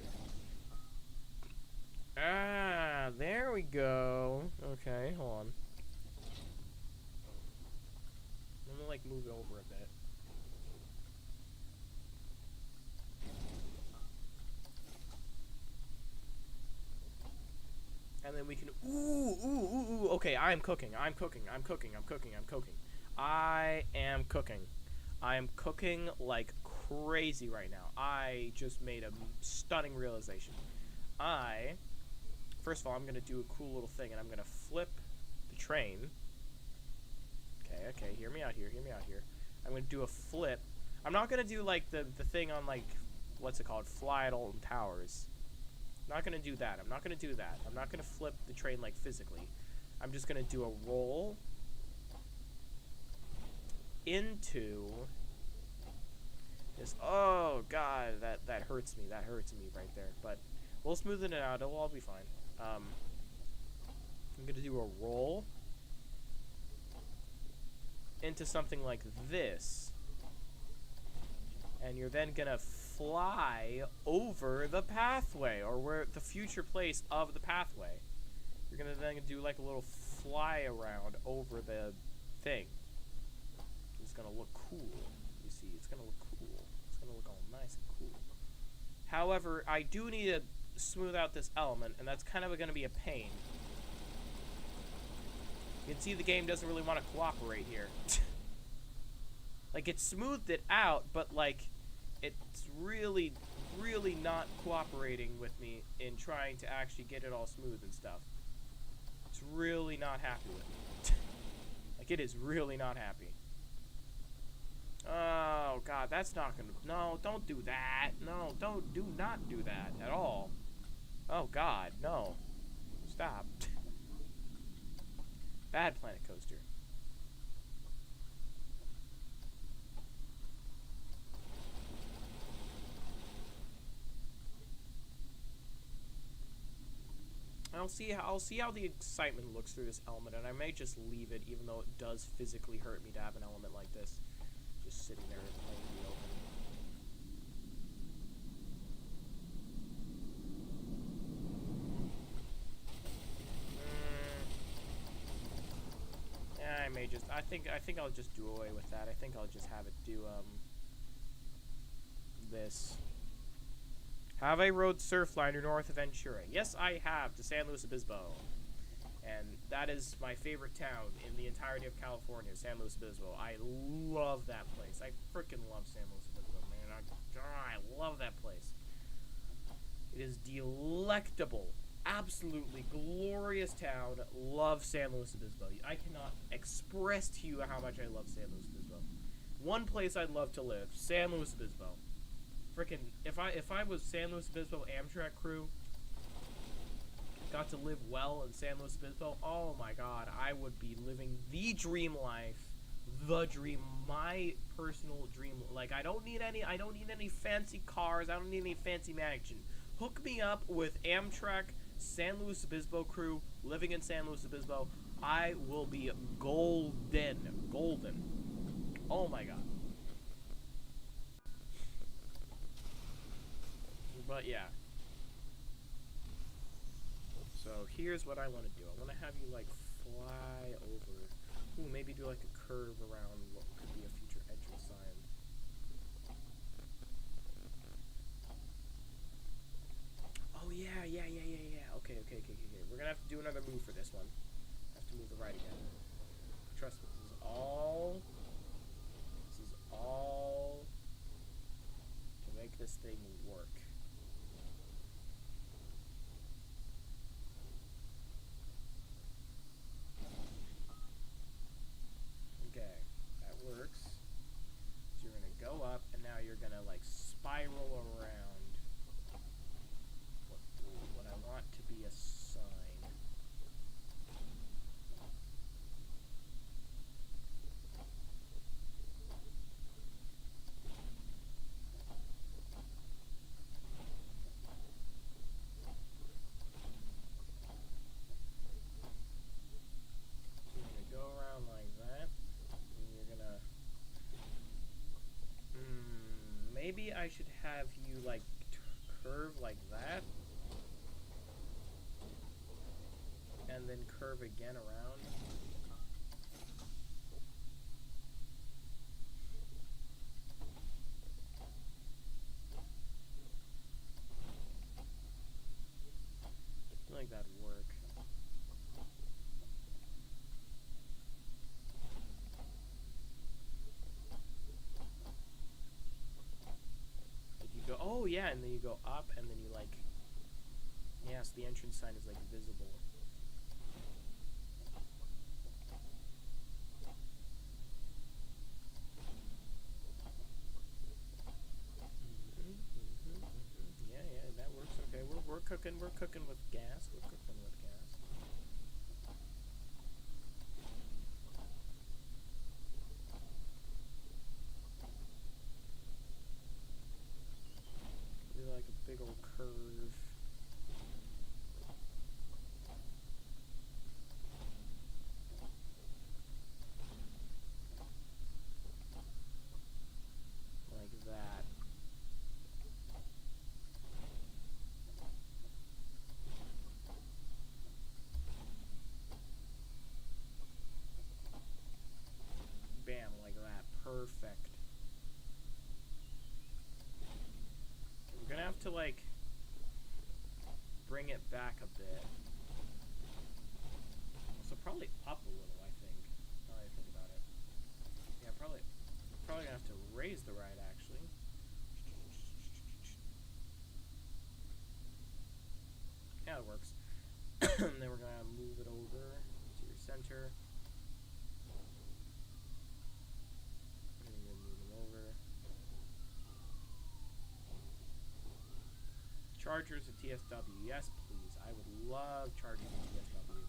[SPEAKER 1] Ah, there we go. Okay, hold on. I'm gonna like move it over a bit. And then we can, ooh, okay, I am cooking like crazy right now. I just made a stunning realization. First of all, I'm going to do a cool little thing, and I'm going to flip the train. Okay, hear me out here. I'm going to do a flip. I'm not going to do, like, the thing on, like, what's it called? Fly at Alton Towers. I'm not going to do that. I'm not going to flip the train, like, physically. I'm just going to do a roll into this. Oh, God, that hurts me. That hurts me right there. But we'll smoothen it out. It'll all be fine. I'm going to do a roll into something like this. And you're then going to fly over the pathway, or where the future place of the pathway. You're gonna then do like a little fly around over the thing. It's gonna look cool. You see, it's gonna look cool. It's gonna look all nice and cool. However, I do need to smooth out this element, and that's kind of gonna be a pain. You can see the game doesn't really want to cooperate here. Like, it smoothed it out, but like, it's really, really not cooperating with me in trying to actually get it all smooth and stuff. It's really not happy with me. Like, it is really not happy. Oh, God, that's not gonna... No, don't do that. No, do not do that at all. Oh, God, no. Stop. Bad Planet Coaster. I'll see how the excitement looks through this element, and I may just leave it, even though it does physically hurt me to have an element like this just sitting there playing the open. Yeah, I may just. I think I'll just do away with that. I think I'll just have it do this. Have I rode Surfliner north of Ventura? Yes, I have, to San Luis Obispo. And that is my favorite town in the entirety of California, San Luis Obispo. I love that place. I freaking love San Luis Obispo, man. I love that place. It is delectable. Absolutely glorious town. Love San Luis Obispo. I cannot express to you how much I love San Luis Obispo. One place I'd love to live, San Luis Obispo. Freaking, if I was San Luis Obispo Amtrak crew, got to live well in San Luis Obispo, oh my God, I would be living the dream life, the dream, my personal dream. Like, I don't need any fancy cars, I don't need any fancy mansion. Hook me up with Amtrak San Luis Obispo crew living in San Luis Obispo. I will be golden. Oh my God. But yeah. So here's what I want to do. I want to have you like fly over. Ooh, maybe do like a curve around what could be a future entrance sign. Oh yeah. Okay. We're gonna have to do another move for this one. I have to move the right again. Trust me, this is all to make this thing work. Okay, that works. So you're gonna go up, and now you're gonna like spiral around what I want to be a sign. Maybe I should have you like curve like that, and then curve again around. I feel like that'd work. Oh yeah, and then you go up, and then you like, yes, the entrance sign is like visible. Yeah, that works. Okay, we're cooking with gas. We're cooking with gas. Like a big old curve. Like that. to, like, bring it back a bit. So probably up a little, I think. Now that I think about it. Yeah, probably gonna have to raise the ride, actually. Yeah, it works. And then we're gonna move it over to your center. And then you're moving over. Chargers at TSW, yes please. I would love chargers at TSW.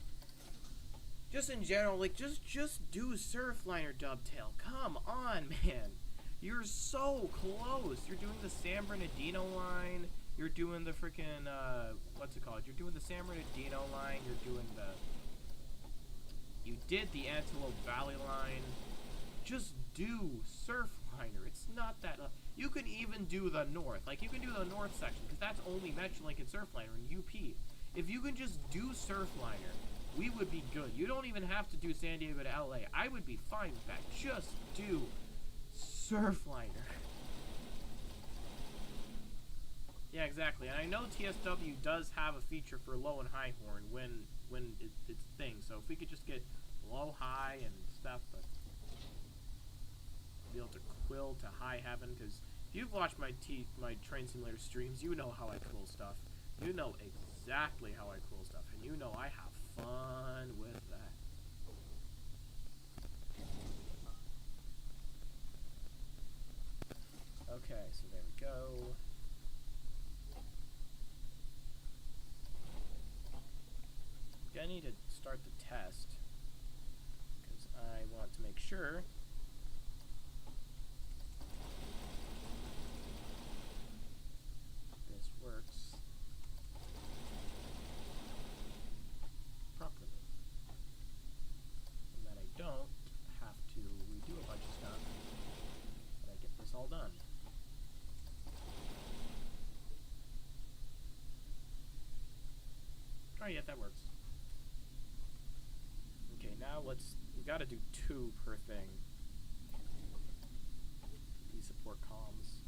[SPEAKER 1] Just in general, like just do Surfliner Dovetail. Come on, man. You're so close. You're doing the San Bernardino line. You're doing the freaking what's it called? You're doing the San Bernardino line. You're doing the. You did the Antelope Valley line. Just do Surfliner. It's not that. You can even do the north. Like, you can do the north section, because that's only Metrolink and Surfliner in UP. If you can just do Surfliner, we would be good. You don't even have to do San Diego to LA. I would be fine with that. Just do Surfliner. Yeah, exactly. And I know TSW does have a feature for low and high horn when it's a thing. So if we could just get low, high, and stuff, but be able to quill to high heaven, because if you've watched my Train Simulator streams, you know how I quill stuff. You know exactly how I quill stuff, and you know I have fun with that. Okay, so there we go. I need to start the test, because I want to make sure this works properly, and that I don't have to redo a bunch of stuff, but I get this all done. Oh yeah, that works. Okay, now we gotta do 2 per thing. These support comms.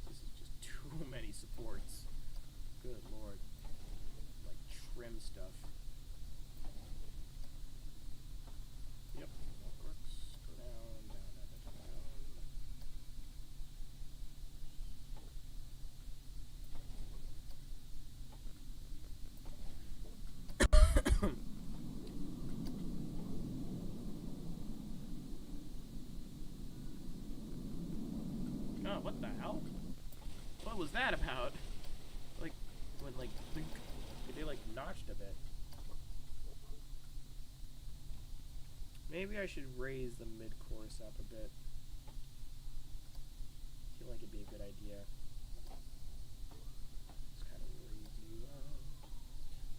[SPEAKER 1] This is just too many supports. Good lord. Like, trim stuff. Yep, that works. Go down, down, down, down, down. Oh, what the hell? What was that about? Like, when, like, they, like, notched a bit. Maybe I should raise the mid-course up a bit. I feel like it'd be a good idea. Just kind of raise you up.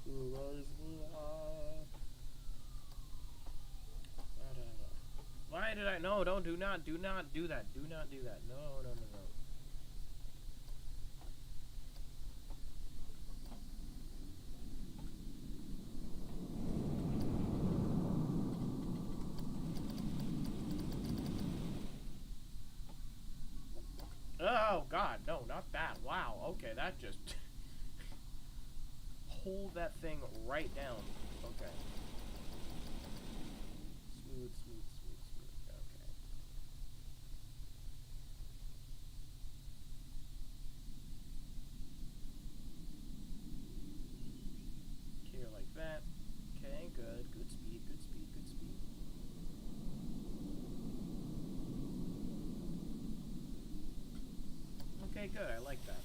[SPEAKER 1] Raise me up. Why did I? No, do not do that. Do not do that. No. Oh God, no, not that. Wow. Okay, that just hold that thing right down. Okay. Smooth. Okay. Here, like that. Okay, good. Good speed. Okay, good. I like that.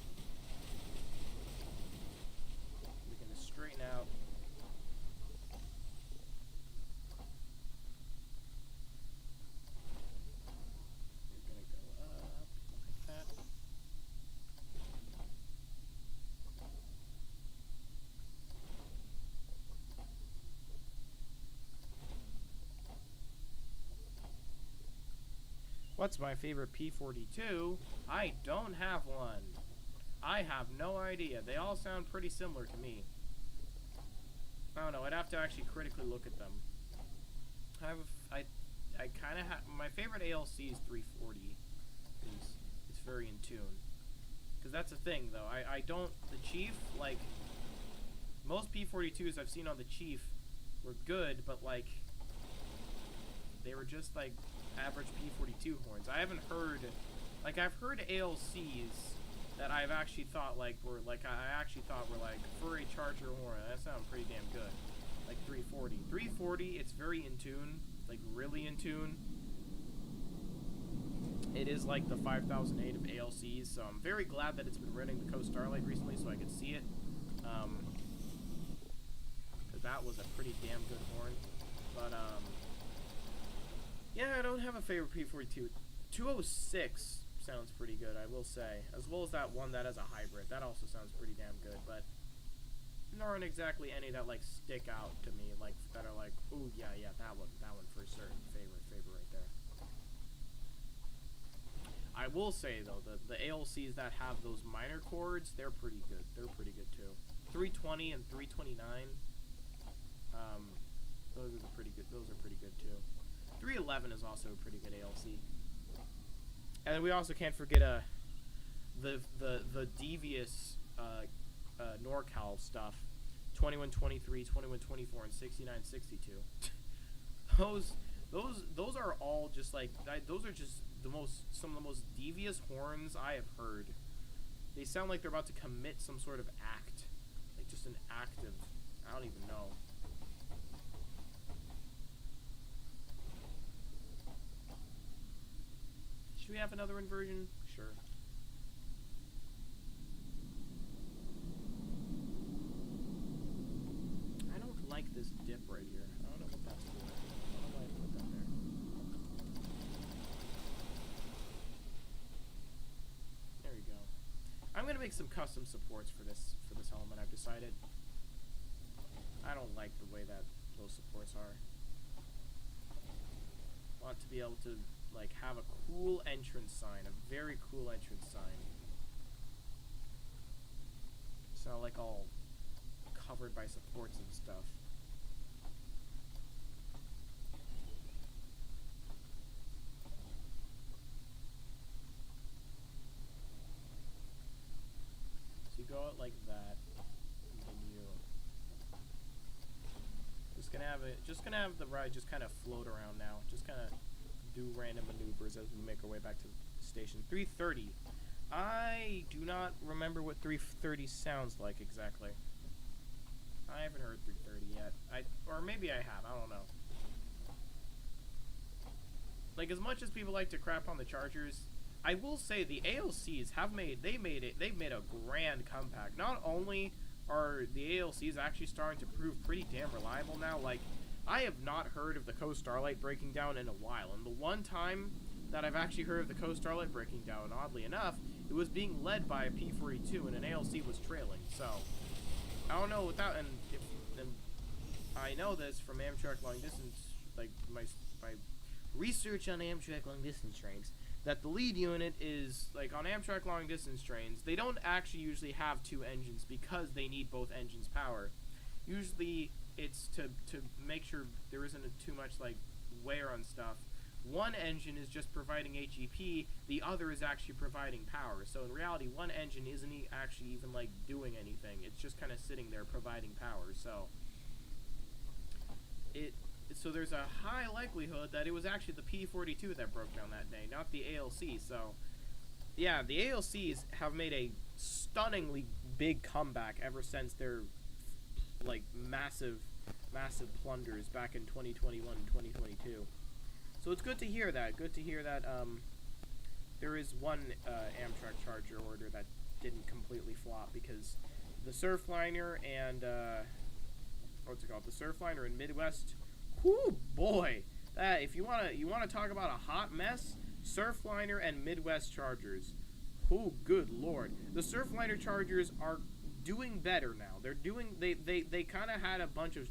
[SPEAKER 1] We're gonna straighten out. We're gonna go up like that. What's my favorite P42? I don't have one. I have no idea. They all sound pretty similar to me. I don't know. I'd have to actually critically look at them. I kind of have my favorite ALC is 340. tune. Because that's the thing, though. I don't... The Chief, like... Most P42s I've seen on the Chief were good, but, like... They were just, like, average P42 horns. I haven't heard... Like, I've heard ALCs that I've actually thought, like, were, like, I actually thought were, like, for a Charger horn, that sounds pretty damn good. Like, 340. 340, it's very in tune. Like, really in tune. It is like the 5008 of ALCs, so I'm very glad that it's been running the Coast Starlight recently so I could see it. Because that was a pretty damn good horn. But, yeah, I don't have a favorite P42. 206 sounds pretty good, I will say. As well as that one that has a hybrid. That also sounds pretty damn good, but there aren't exactly any that, like, stick out to me, like, that are like, ooh, yeah, that one for certain. Favorite right there. I will say, though, the ALCs that have those minor chords, they're pretty good. They're pretty good, too. 320 and 329, those are pretty good. Those are pretty good, too. 311 is also a pretty good ALC. And we also can't forget the devious NorCal stuff. 2123, 2124, and 6962. Those are all just like those are just some of the most devious horns I have heard. They sound like they're about to commit some sort of act, like just an act of I don't even know. Should we have another inversion? Sure. I don't like this dip right here. I don't know what that's for. I don't know why I put that there. There we go. I'm gonna make some custom supports for this element. I've decided. I don't like the way that those supports are. I want to be able to like have a cool entrance sign, a very cool entrance sign. It's not like all covered by supports and stuff. So you go out like that, and then you just gonna have the ride just kind of float around now. Just kind of do random maneuvers as we make our way back to the station. 330. I do not remember what 330 sounds like exactly. I haven't heard 330 yet. Or maybe I have. I don't know. Like, as much as people like to crap on the Chargers, I will say the ALCs they've made a grand comeback. Not only are the ALCs actually starting to prove pretty damn reliable now, like, I have not heard of the Coast Starlight breaking down in a while, and the one time that I've actually heard of the Coast Starlight breaking down, oddly enough, it was being led by a P42 and an ALC was trailing, so I don't know without, and I know this from Amtrak long distance, like my research on Amtrak long distance trains, that the lead unit is, like on Amtrak long distance trains, they don't actually usually have two engines because they need both engines' power. Usually it's to make sure there isn't too much like wear on stuff. One engine is just providing HEP, the other is actually providing power. So in reality, one engine isn't actually even like doing anything. It's just kind of sitting there providing power. So there's a high likelihood that it was actually the P42 that broke down that day, not the ALC. So yeah, the ALCs have made a stunningly big comeback ever since their like massive plunders back in 2021 and 2022. So it's good to hear that. Good to hear that there is one Amtrak Charger order that didn't completely flop, because the Surfliner and what's it called? The Surfliner and Midwest. Whoo boy! That if you wanna talk about a hot mess, Surfliner and Midwest Chargers. Oh good lord! The Surfliner Chargers are doing better now. They're doing they kind of had a bunch of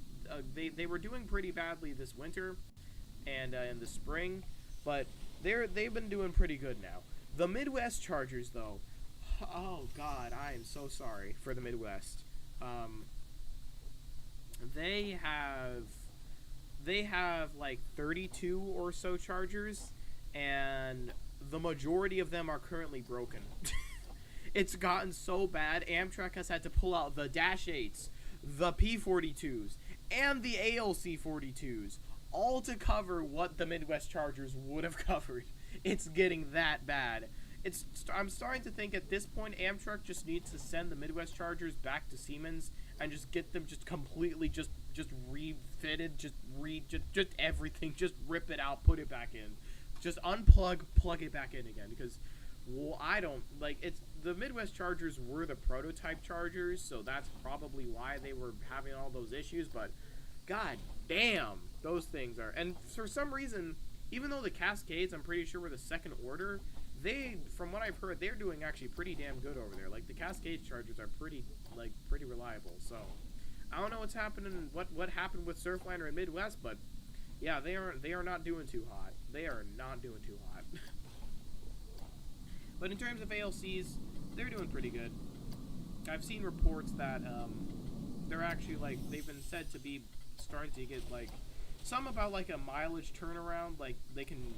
[SPEAKER 1] they were doing pretty badly this winter and in the spring, but they've been doing pretty good now. The Midwest Chargers though, oh god, I am so sorry for the Midwest. They have like 32 or so Chargers, and the majority of them are currently broken. It's gotten so bad, Amtrak has had to pull out the Dash 8s, the P42s, and the ALC 42s, all to cover what the Midwest Chargers would have covered. It's getting that bad. I'm starting to think at this point Amtrak just needs to send the Midwest Chargers back to Siemens and just get them just completely just refitted, just everything, just rip it out, put it back in. Just unplug, plug it back in again, because well, I don't like it's the Midwest Chargers were the prototype Chargers, so that's probably why they were having all those issues, but god damn, those things are, and for some reason, even though the Cascades I'm pretty sure were the second order, they, from what I've heard, they're doing actually pretty damn good over there. Like the Cascades Chargers are pretty reliable. So I don't know what's happening, what happened with Surfliner and Midwest, but yeah, they are not doing too hot. They are not doing too hot. But in terms of ALCs, they're doing pretty good. I've seen reports that they're actually like they've been said to be starting to get like some about like a mileage turnaround, like they can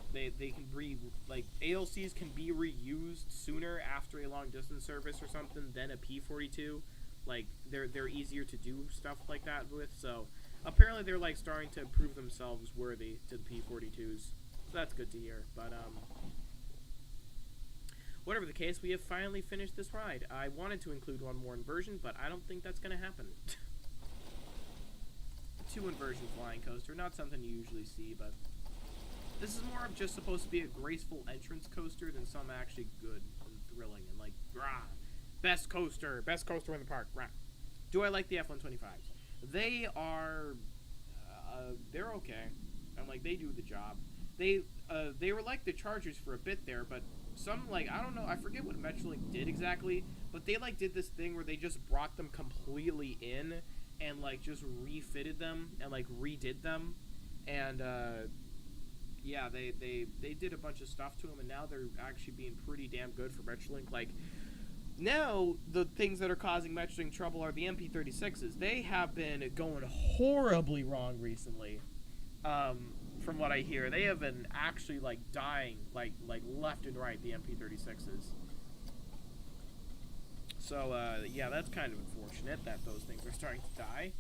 [SPEAKER 1] like ALCs can be reused sooner after a long distance service or something than a P42. Like they're easier to do stuff like that with. So apparently they're like starting to prove themselves worthy to the P42s. So that's good to hear. But whatever the case, we have finally finished this ride. I wanted to include one more inversion, but I don't think that's gonna happen. 2 inversion flying coaster, not something you usually see, but this is more of just supposed to be a graceful entrance coaster than some actually good and thrilling and like, rah, best coaster in the park, rah. Do I like the F-125s? They are, they're okay. I'm like, they do the job. They were like the Chargers for a bit there, but some, like, I don't know, I forget what Metrolink did exactly, but they like did this thing where they just brought them completely in and like just refitted them and like redid them, and yeah, they did a bunch of stuff to them, and now they're actually being pretty damn good for Metrolink. Like now the things that are causing Metrolink trouble are the MP36s. They have been going horribly wrong recently. From what I hear, they have been actually like dying like left and right, the MP36s. So, yeah, that's kind of unfortunate that those things are starting to die.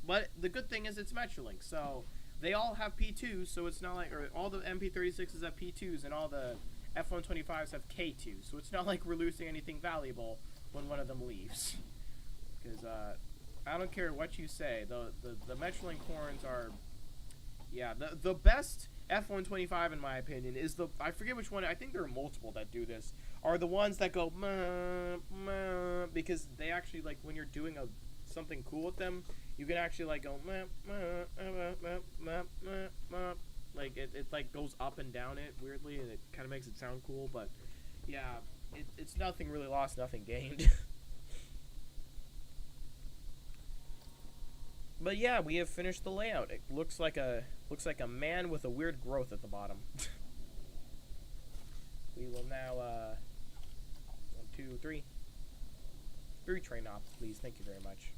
[SPEAKER 1] But the good thing is it's Metrolink, so they all have P2s, so it's not like, or all the MP36s have P2s, and all the F-125s have K2s, so it's not like we're losing anything valuable when one of them leaves. Because, I don't care what you say, the Metrolink horns are, yeah, the best F-125 in my opinion is I forget which one, I think there are multiple that do this, are the ones that go meh, meh, because they actually, like, when you're doing something cool with them, you can actually like go meh, meh, meh, meh, meh, meh, meh. Like it like goes up and down it weirdly, and it kind of makes it sound cool, but yeah, it's nothing really lost, nothing gained. But yeah, we have finished the layout. It looks like a man with a weird growth at the bottom. We will now 1, 2, 3 train ops, please. Thank you very much.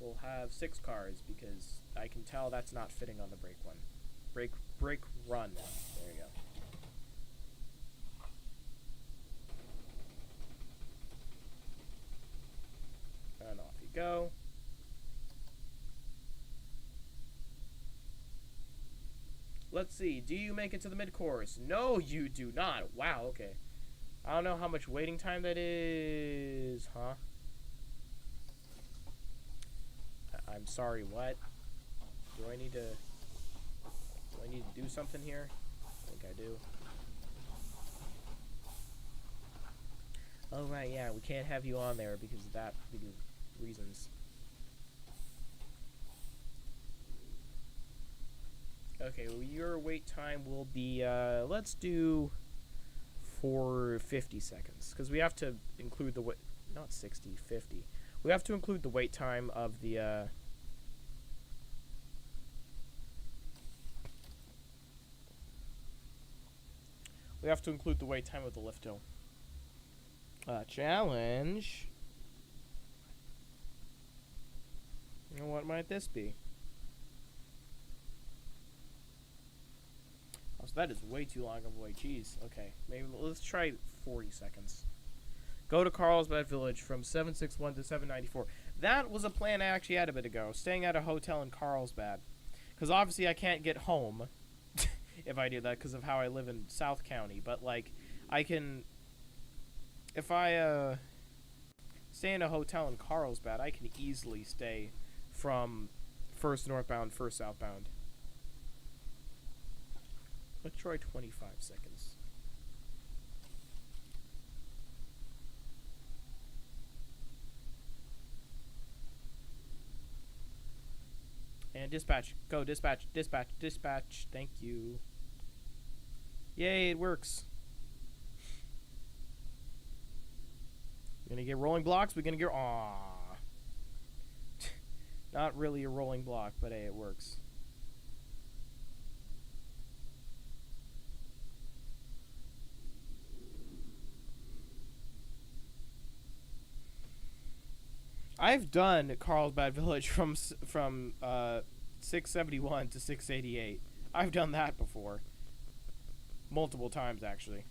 [SPEAKER 1] We'll have 6 cars because I can tell that's not fitting on the brake one. Brake run. There you go. And off you go. Let's see. Do you make it to the mid-course? No, you do not. Wow, okay. I don't know how much waiting time that is, huh? I'm sorry, what? Do I need to do something here? I think I do. Oh, right, yeah, we can't have you on there because of that, because of reasons. Okay, well, your wait time will be, let's do for 50 seconds, because we have to include the wait, not 60, 50. We have to include the wait time of the, we have to include the wait time of the lift hill. Challenge. What might this be? Oh, so that is way too long of a wait. Jeez. Okay, maybe let's try 40 seconds. Go to Carlsbad Village from 761 to 794. That was a plan I actually had a bit ago, staying at a hotel in Carlsbad. Because obviously I can't get home if I do that because of how I live in South County. But, like, I can... If I stay in a hotel in Carlsbad, I can easily stay from first northbound, first southbound. Let's try 25 seconds. And dispatch. Go, dispatch, dispatch, dispatch. Thank you. Yay, it works. We're gonna get rolling blocks. We're gonna get... Aww. Not really a rolling block, but hey, it works. I've done Carlsbad Village from 671 to 688. I've done that before. Multiple times, actually.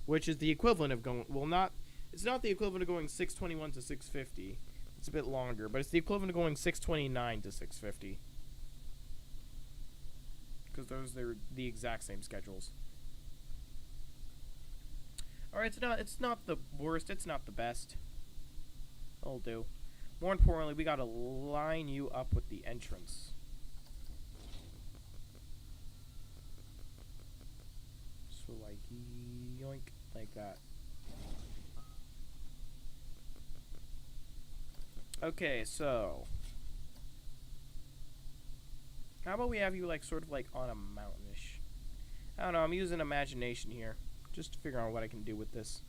[SPEAKER 1] Which is the equivalent of going... Well, not... It's not the equivalent of going 621 to 650. It's a bit longer, but it's the equivalent of going 629 to 650. Because they're the exact same schedules. Alright, it's not the worst, it's not the best. It'll do. More importantly, we gotta line you up with the entrance. So, like, yoink, like that. Okay, so... How about we have you, like, sort of, like, on a mountainish? I don't know, I'm using imagination here. Just to figure out what I can do with this.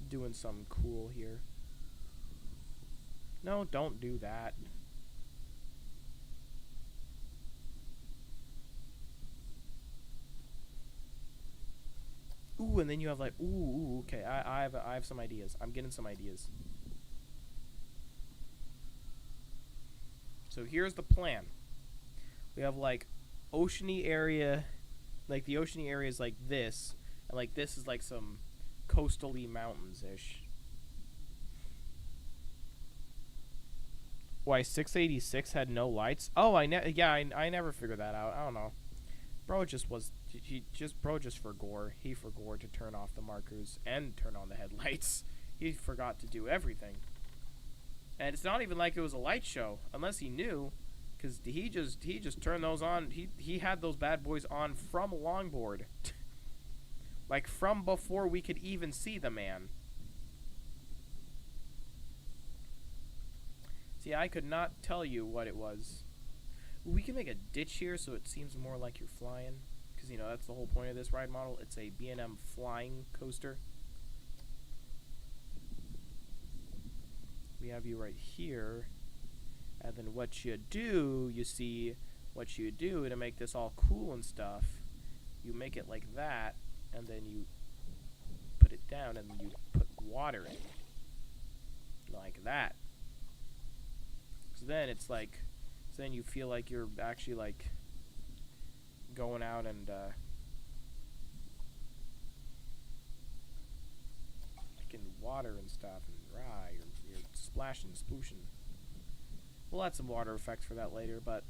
[SPEAKER 1] Doing something cool here. No, don't do that. Ooh, and then you have like, ooh, okay. I have some ideas. I'm getting some ideas. So here's the plan. We have like oceany area, like the oceany area is like this, and like this is like some coastal-y mountains-ish. Why 686 had no lights? Oh, I never figured that out. I don't know. Bro just forgore. He forgore to turn off the markers and turn on the headlights. He forgot to do everything. And it's not even like it was a light show, unless he knew, because he just turned those on. He had those bad boys on from longboard. Like, from before we could even see the man. See, I could not tell you what it was. We can make a ditch here so it seems more like you're flying. Because, you know, that's the whole point of this ride model. It's a B&M flying coaster. We have you right here. And then what you do, you see, what you do to make this all cool and stuff, you make it like that. And then you put it down, and then you put water in. Like that. So then it's like, so then you feel like you're actually like going out and getting water and stuff, and you're splashing, splooshing. We'll add some water effects for that later, but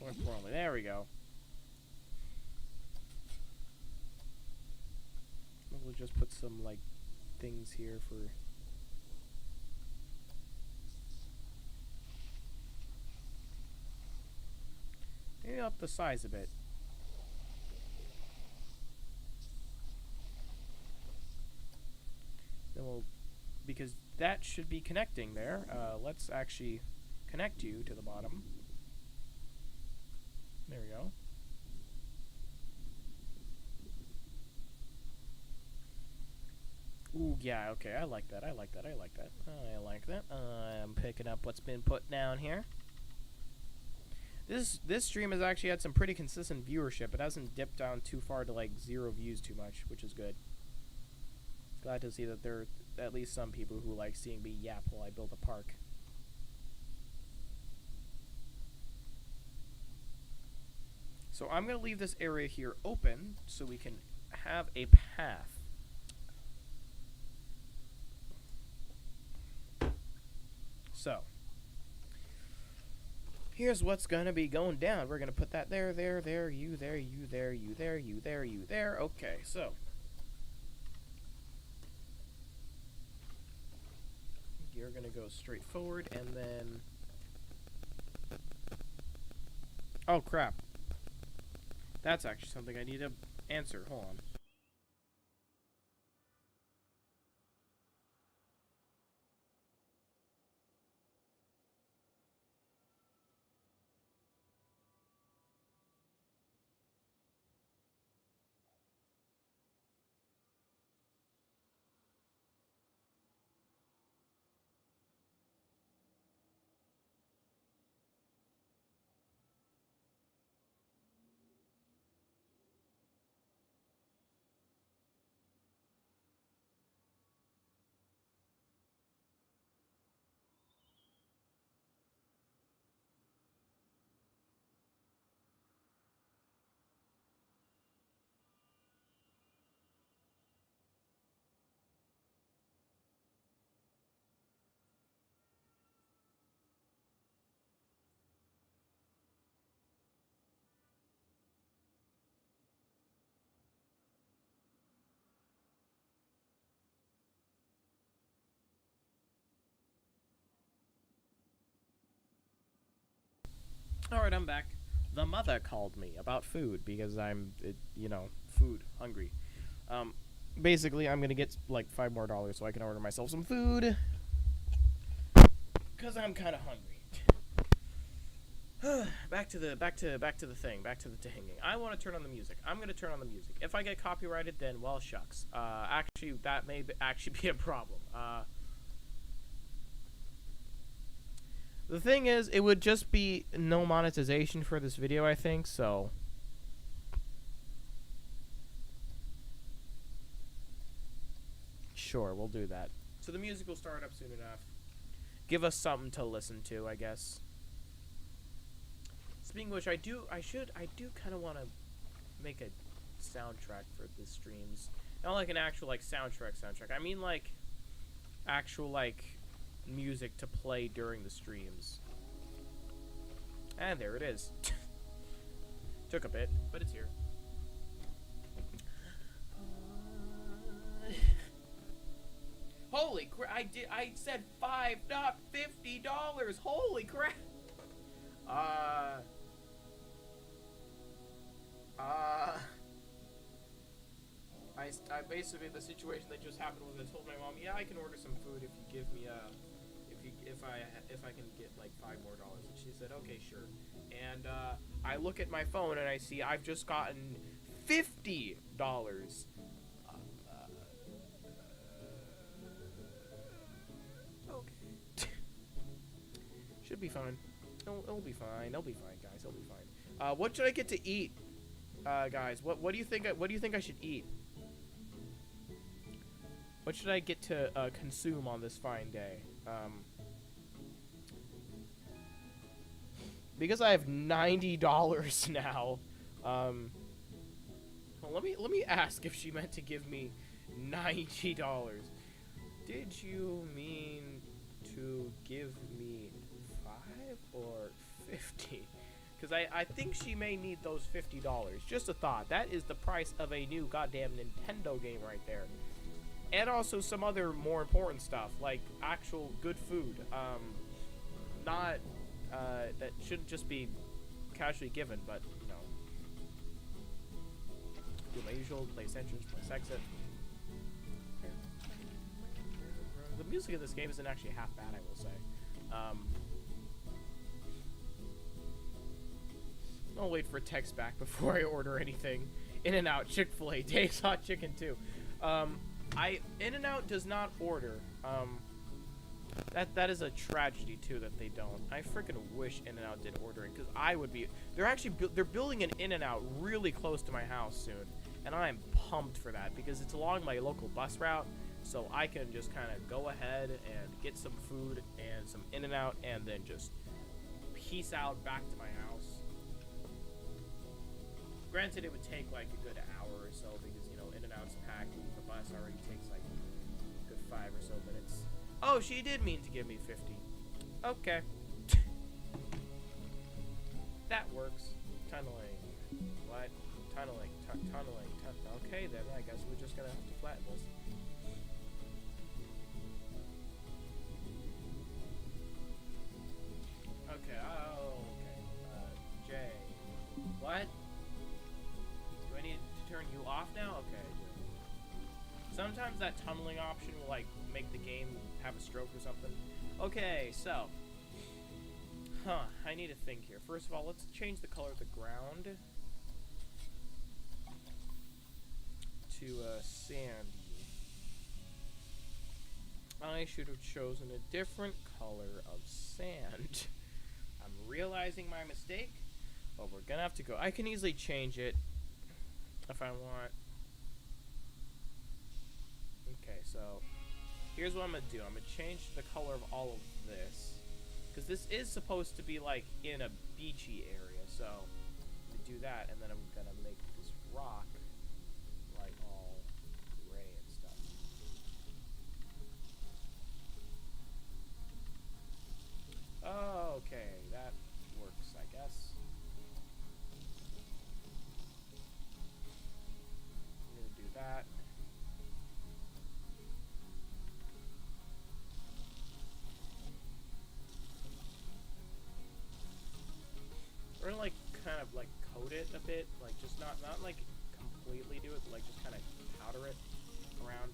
[SPEAKER 1] more importantly, there we go. We'll just put some, like, things here for... Maybe up the size a bit. Then we'll... Because that should be connecting there. Let's actually connect you to the bottom. There we go. Ooh, yeah, okay, I like that, I like that, I like that. I like that. I'm picking up what's been put down here. This stream has actually had some pretty consistent viewership. It hasn't dipped down too far to, like, 0 views too much, which is good. Glad to see that there are at least some people who like seeing me yap while I build a park. So I'm going to leave this area here open so we can have a path. So, here's what's going to be going down. We're going to put that there, you there, you there, you there, you there, you there. Okay, so. You're going to go straight forward and then. Oh, crap. That's actually something I need to answer. Hold on. Alright, I'm back. The mother called me about food because I'm, food hungry. Basically, I'm gonna get like $5 more so I can order myself some food. Cause I'm kind of hungry. back to the hanging. I want to turn on the music. I'm gonna turn on the music. If I get copyrighted, then well, shucks. Actually, that may actually be a problem. The thing is, it would just be no monetization for this video, I think, so. Sure, we'll do that. So the music will start up soon enough. Give us something to listen to, I guess. Speaking of which, I do kind of want to make a soundtrack for the streams. Not like an actual, like, soundtrack. I mean, like, actual, like, music to play during the streams. And there it is. Took a bit, but it's here. Holy crap! I said $5, not $50. Holy crap! I basically, the situation that just happened was I told my mom, yeah, I can order some food if you give me if I can get like $5 more, and she said, okay, sure. And I look at my phone and I see I've just gotten $50. Okay. Should be fine. It'll be fine. It'll be fine, guys. It'll be fine. What should I get to eat, guys? What do you think? What do you think I should eat? What should I get to consume on this fine day? Because I have $90 now. Well, let me ask if she meant to give me $90. Did you mean to give me 5 or 50? Because I think she may need those $50. Just a thought. That is the price of a new goddamn Nintendo game right there. And also some other more important stuff, like actual good food. Not, that shouldn't just be casually given, but, you know. Do my usual, place entrance, place exit. The music in this game isn't actually half bad, I will say. I'll wait for a text back before I order anything. In-N-Out, Chick-fil-A, Dave's Hot Chicken too. In-N-Out does not order. That is a tragedy too that they don't. I freaking wish In-N-Out did ordering, because I would be. They're building an In-N-Out really close to my house soon, and I am pumped for that because it's along my local bus route, so I can just kind of go ahead and get some food and some In-N-Out, and then just peace out back to my house. Granted, it would take like a good hour or so because, you know, in and out's packed. The bus already takes like a good 5 or so minutes. Oh, she did mean to give me 50. Okay. That works. Tunneling. What? Tunneling. Tunneling. Okay, then I guess we're just gonna have to flatten this. Okay. Oh, okay. J. What? Do I need to turn you off now? Okay, I do. Sometimes that tunneling option will like make the game have a stroke or something. Okay, so. I need to think here. First of all, let's change the color of the ground to sandy. I should have chosen a different color of sand. I'm realizing my mistake, but we're gonna have to go. I can easily change it if I want. Okay, so here's what I'm gonna do. I'm gonna change the color of all of this. Because this is supposed to be like in a beachy area, so I'm gonna do that, and then I'm gonna make this rock like all gray and stuff. Oh, okay, that works, I guess. I'm gonna do that. We're gonna like kind of like coat it a bit, like just not like completely do it, but like just kind of powder it around.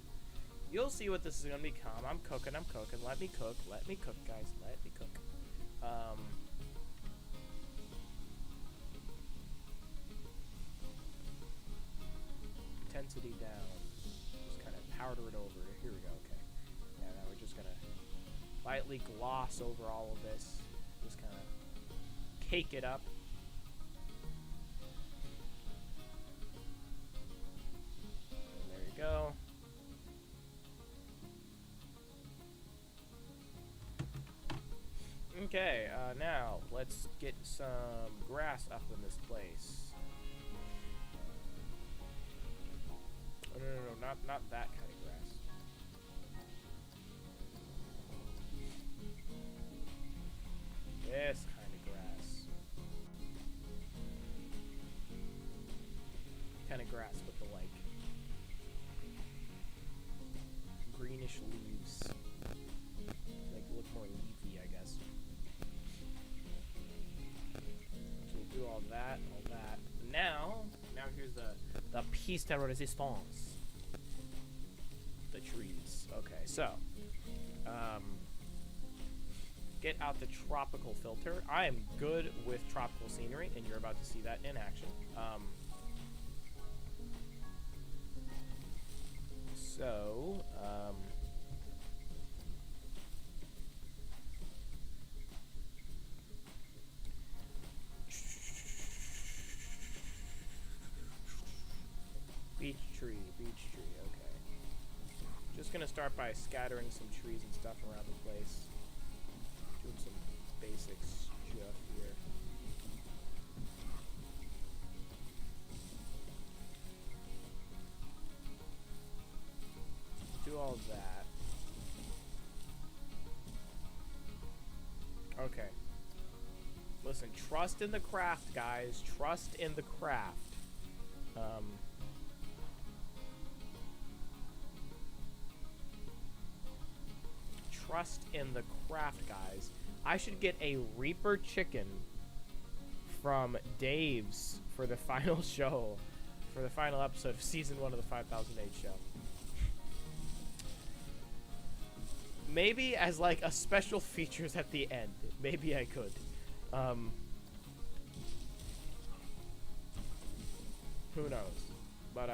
[SPEAKER 1] You'll see what this is gonna become. I'm cooking. Let me cook, guys. Let me cook. Intensity down. Just kind of powder it over. Here we go. Okay. Yeah. Now we're just gonna lightly gloss over all of this. Just kind of cake it up. Go. Okay, now let's get some grass up in this place. Oh, no, not that kind of grass. This kind of grass. Kind of grass with the like greenish leaves. Like look more leafy, I guess. So we'll do all that. Now here's the piece de resistance. The trees. Okay, so get out the tropical filter. I am good with tropical scenery, and you're about to see that in action. Beach tree, okay. Just gonna start by scattering some trees and stuff around the place. Doing some basic stuff here. Do all that. Okay. Listen, trust in the craft, guys. Trust in the craft. Trust in the craft, guys. I should get a Reaper chicken from Dave's for the final show, for the final episode of Season 1 of the 5008 show. Maybe as like a special features at the end. Maybe I could. Who knows? But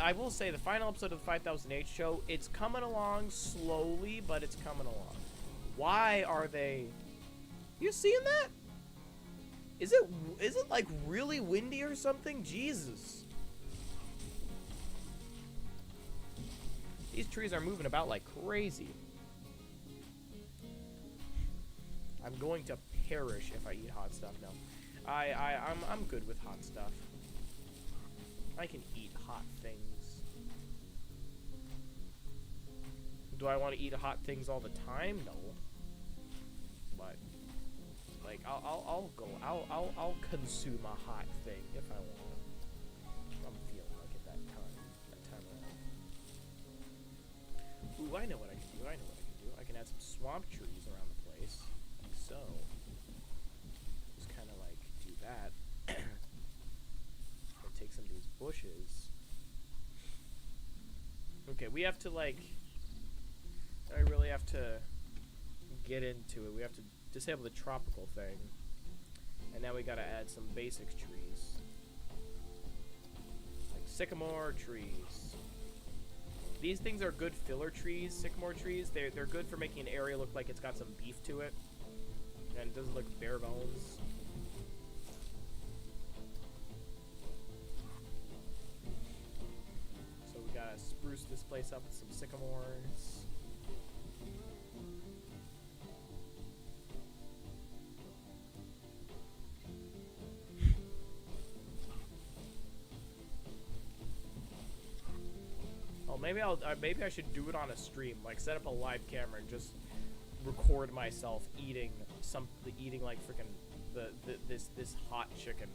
[SPEAKER 1] I will say the final episode of the 5008 show, it's coming along slowly, but it's coming along. Why are they? You seeing that? Is it like really windy or something? Jesus. These trees are moving about like crazy. I'm going to perish if I eat hot stuff. No, I'm good with hot stuff. I can eat hot things. Do I want to eat hot things all the time? No. But like I'll consume a hot thing if I want. I'm feeling like it that time around. Ooh, I know what I can do. I can add some swamp trees around the place, like so. Just kind of like do that. And take some of these bushes. Okay, we have to like. I really have to get into it. We have to disable the tropical thing. And now we gotta add some basic trees. Like sycamore trees. These things are good filler trees, sycamore trees. They're good for making an area look like it's got some beef to it. And it doesn't look bare bones. So we gotta spruce this place up with some sycamores. Maybe I should do it on a stream, like set up a live camera and just record myself eating like freaking this hot chicken.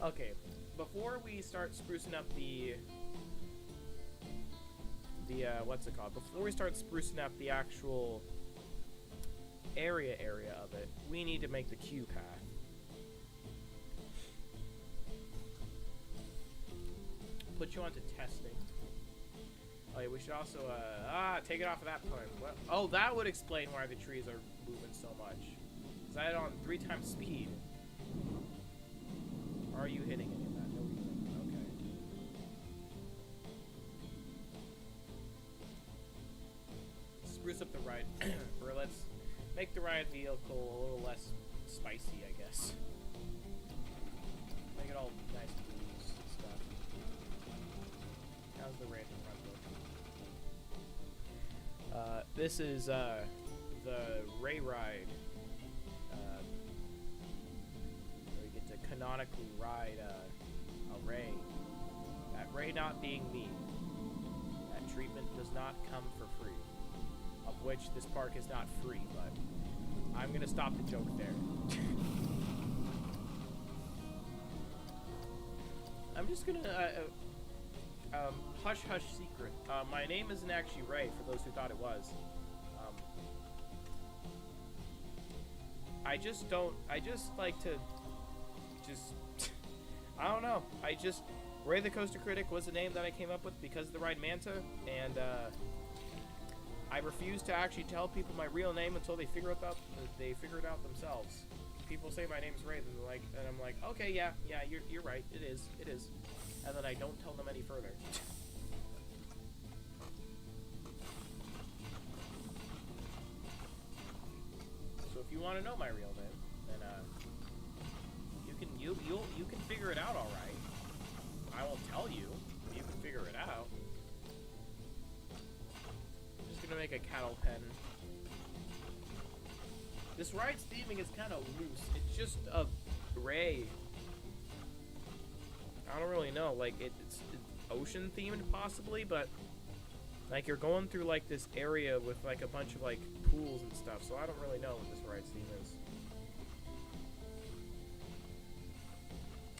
[SPEAKER 1] Okay, before we start sprucing up the what's it called? Before we start sprucing up the actual area of it, we need to make the queue path. Put you onto testing. Oh yeah, we should also take it off of that point. Well, oh, that would explain why the trees are moving so much. Cause I had it on 3 times speed. Are you hitting any of that? No, okay. Spruce up the ride, or let's make the ride vehicle a little less spicy, I guess. Make it all nice blues and stuff. How's the random run look? This is the Ray ride. Where you get to canonically ride a Ray. That Ray not being me. That treatment does not come for free. Of which this park is not free, but I'm gonna stop the joke there. I'm just gonna hush secret. My name isn't actually Ray, for those who thought it was. I just like to I don't know. Ray the Coaster Critic was the name that I came up with because of the ride Manta, and I refuse to actually tell people my real name until they figure it out themselves. People say my name's Ray, and I'm like, okay, yeah, you're right, it is, and then I don't tell them any further. So if you want to know my real name, then you can figure it out, all right. I won't tell you, but you can figure it out. Gonna make a cattle pen. This ride's theming is kind of loose. It's just a Ray. I don't really know. Like it's ocean themed possibly, but like you're going through like this area with like a bunch of like pools and stuff. So I don't really know what this ride's theme is.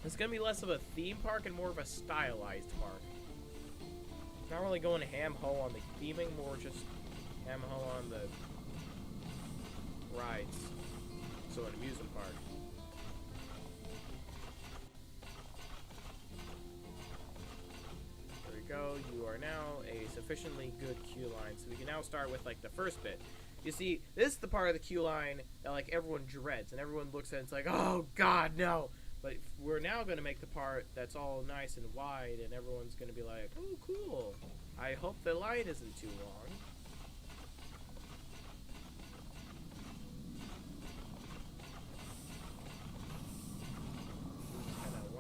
[SPEAKER 1] It's gonna be less of a theme park and more of a stylized park. Not really going ham-ho on the theming, more just ham-ho on the rides. So an amusement park. There we go. You are now a sufficiently good queue line. So we can now start with like the first bit. You see, this is the part of the queue line that like everyone dreads and everyone looks at it and it's like, oh god, no. But we're now going to make the part that's all nice and wide, and everyone's going to be like, oh, cool. I hope the line isn't too long. Kind of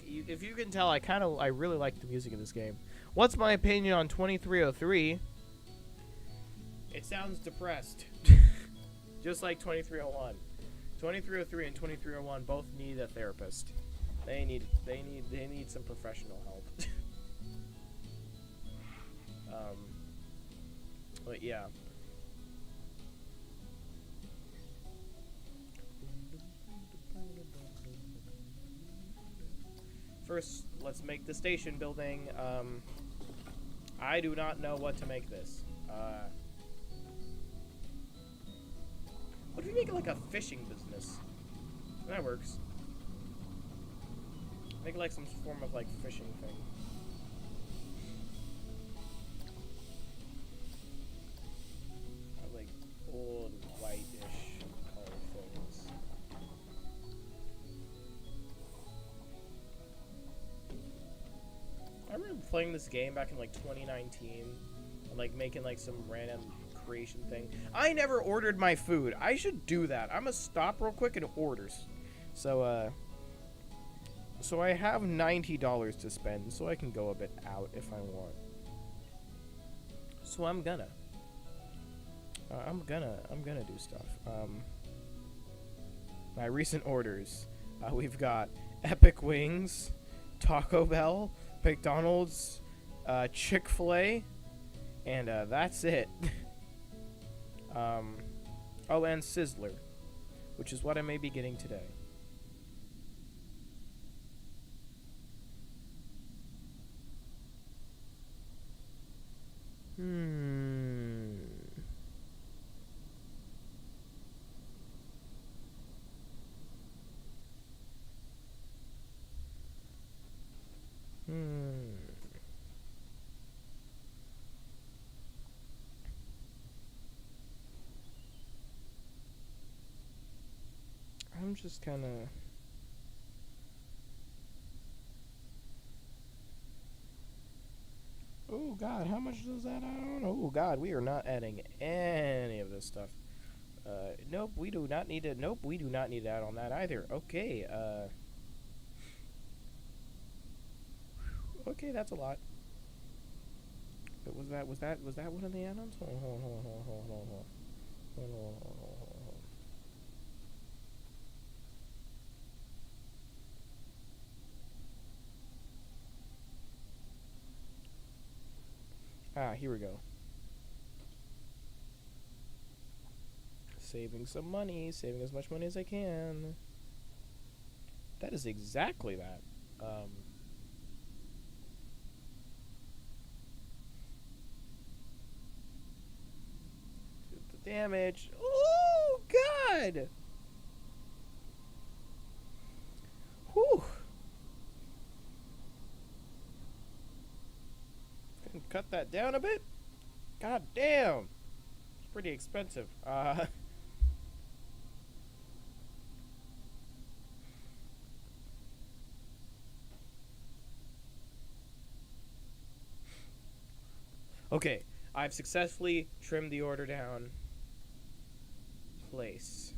[SPEAKER 1] if you can tell, I really like the music in this game. What's my opinion on 2303? It sounds depressed. Just like 2301. 2303 and 2301 both need a therapist. They need some professional help. But yeah. First, let's make the station building. I do not know what to make this. What if we make it like a fishing business? That works. Make it like some form of like fishing thing. Like old whitish color things. I remember playing this game back in like 2019 and like making like some random creation thing. I never ordered my food. I should do that. I'm gonna stop real quick and orders. So I have $90 to spend, so I can go a bit out if I want. So I'm gonna do stuff. My recent orders. We've got Epic Wings, Taco Bell, McDonald's, Chick-fil-A, and that's it. Oh, and Sizzler, which is what I may be getting today. I'm just kind of... Oh god, how much does that add on? Oh god, we are not adding any of this stuff. Nope, we do not need to. Nope, we do not need to add on that either. Okay, okay, that's a lot. But was that one of the add-ons? Hold on. Ah, here we go. Saving some money, saving as much money as I can. That is exactly that. The damage. Oh, God! Whew. Cut that down a bit. God damn, it's pretty expensive. Okay, I've successfully trimmed the order down. Place.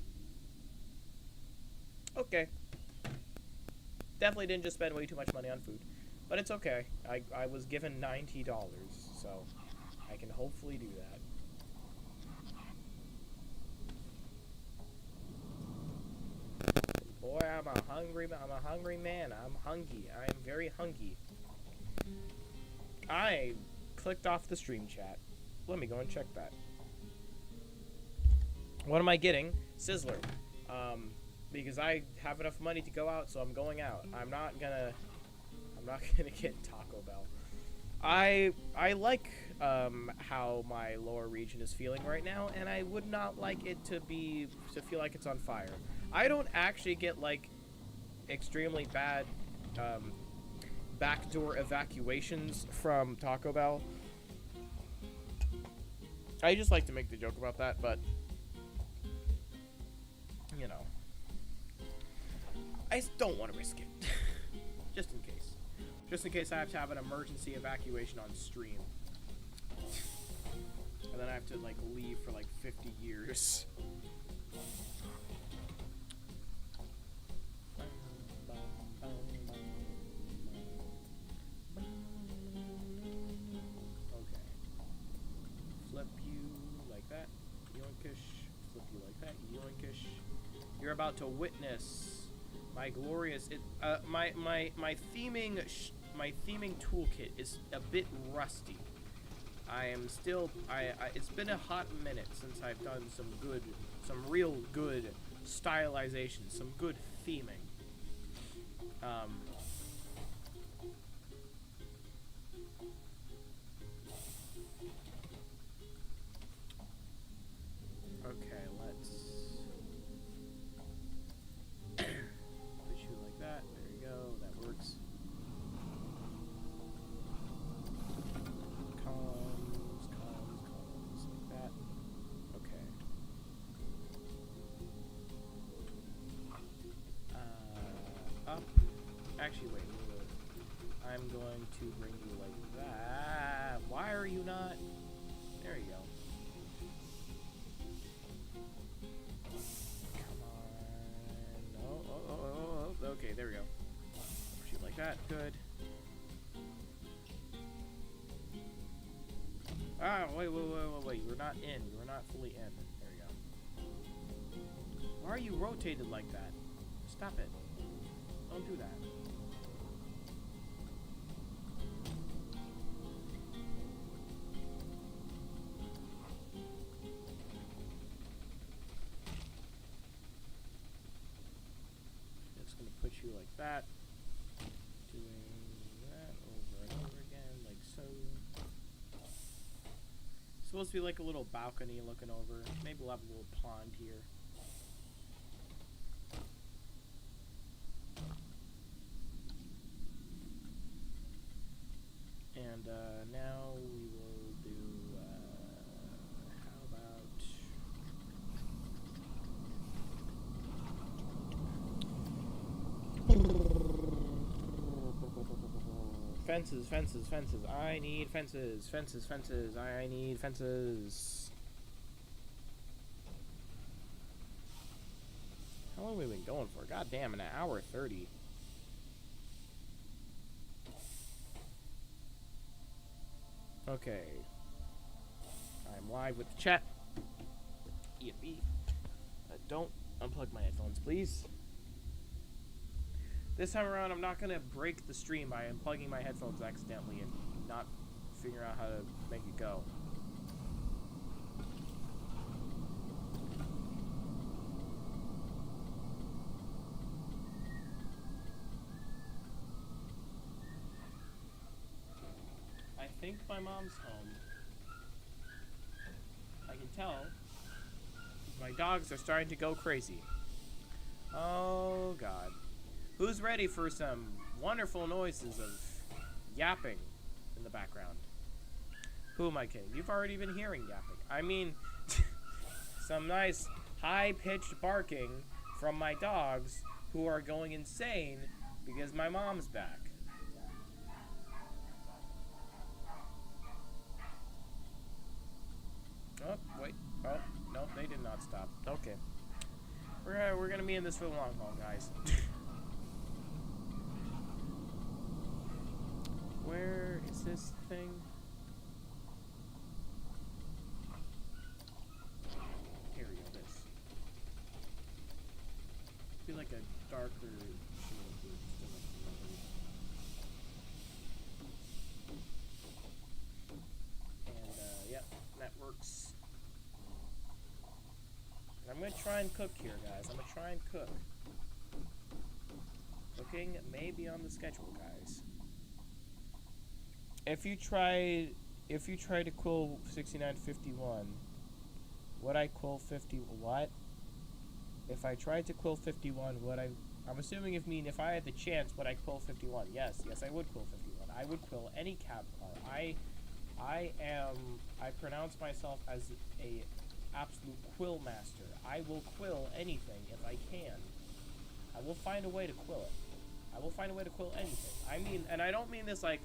[SPEAKER 1] Okay. Definitely didn't just spend way too much money on food. But it's okay. I was given $90, so I can hopefully do that. Boy, I'm a hungry man. I'm hungry. I am very hungry. I clicked off the stream chat. Let me go and check that. What am I getting? Sizzler. Because I have enough money to go out, so I'm going out. I'm not gonna get Taco Bell. I like how my lower region is feeling right now, and I would not like it to feel like it's on fire. I don't actually get like extremely bad backdoor evacuations from Taco Bell. I just like to make the joke about that, but you know, I don't want to risk it. Just in case. Just in case I have to have an emergency evacuation on stream. And then I have to, like, leave for, like, 50 years. you like that, yoinkish. You're about to witness my glorious. My theming toolkit is a bit rusty. I am still. It's been a hot minute since I've done some real good stylization, some good theming. Okay, let's put you like that. There you go. That works. Columns, like that. Okay. Up. Actually, wait. I'm going to bring you like that. Why are you not? There you go. Okay, there we go. Shoot like that. Good. Ah, wait. You're not in. You're not fully in. There we go. Why are you rotated like that? Stop it. Don't do that. Put you like that, doing that over and over again, like so. It's supposed to be like a little balcony looking over. Maybe we'll have a little pond here. And now we will do, how about... Fences. I need fences. I need fences. How long have we been going for? God damn, an hour 30. Okay. I'm live with the chat. EFB. Don't unplug my headphones, please. This time around, I'm not going to break the stream by unplugging my headphones accidentally and not figure out how to make it go. I think my mom's home. I can tell. My dogs are starting to go crazy. Oh, God. Who's ready for some wonderful noises of yapping in the background? Who am I kidding? You've already been hearing yapping. I mean, some nice high-pitched barking from my dogs who are going insane because my mom's back. Oh, wait. Oh, no, they did not stop. Okay. We're gonna be in this for the long haul, guys. Where is this thing? Here we go, this. Be like a darker shade. And, yep, that works. And I'm gonna try and cook here, guys. I'm gonna try and cook. Cooking may be on the schedule, guys. If you try to quill 6951, would I quill 50? What? If I tried to quill 51, would I? I'm assuming if I had the chance, would I quill 51? Yes, I would quill 51. I would quill any cab car. I pronounce myself as a absolute quill master. I will quill anything if I can. I will find a way to quill it. I will find a way to quill anything. I mean, and I don't mean this like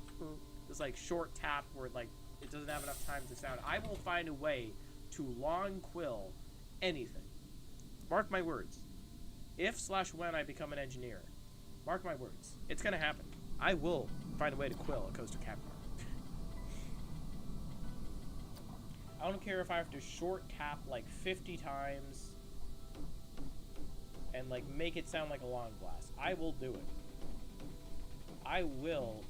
[SPEAKER 1] short tap where like it doesn't have enough time to sound. I will find a way to long quill anything. Mark my words. If/when I become an engineer, mark my words. It's gonna happen. I will find a way to quill a coaster cab car. I don't care if I have to short tap like 50 times. and like make it sound like a long blast. I will do it. I will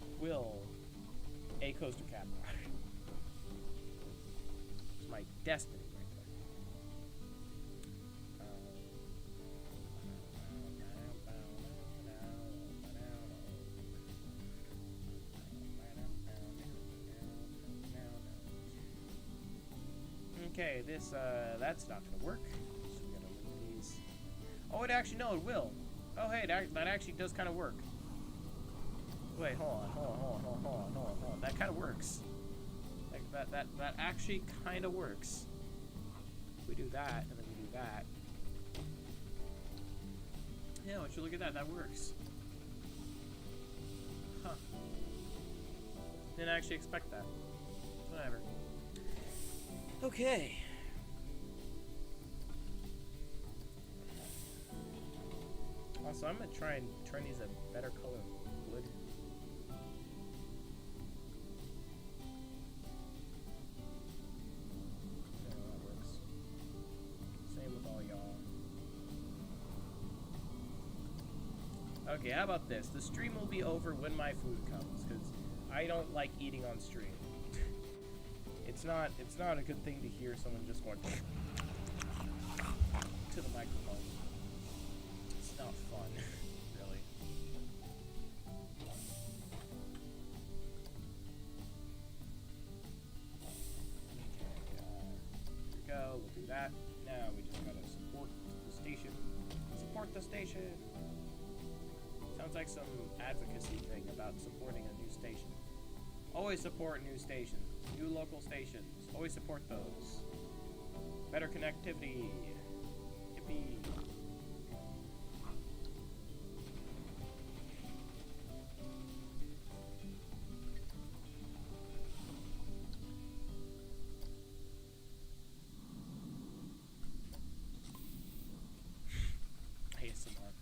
[SPEAKER 1] a coaster cap ride. It's my destiny right there. Okay, this that's not gonna work. So we gotta leave these. Oh, it actually no, it will. Oh, hey, that actually does kind of work. Wait, hold on. That kind of works. Like that actually kind of works. We do that, and then we do that. Yeah, why don't you look at that? That works. Huh. Didn't actually expect that. Whatever. Okay. Also, I'm gonna try and turn these a better color wood. Yeah, that works. Same with all y'all. Okay, how about this? The stream will be over when my food comes, because I don't like eating on stream. It's not a good thing to hear someone just going to the microphone. It's not fun, really. Okay, here we go. We'll do that. Now we just gotta support the station. Support the station. Sounds like some advocacy thing about supporting a new station. Always support new stations. New local stations. Always support those. Better connectivity. Yippee. ASMR.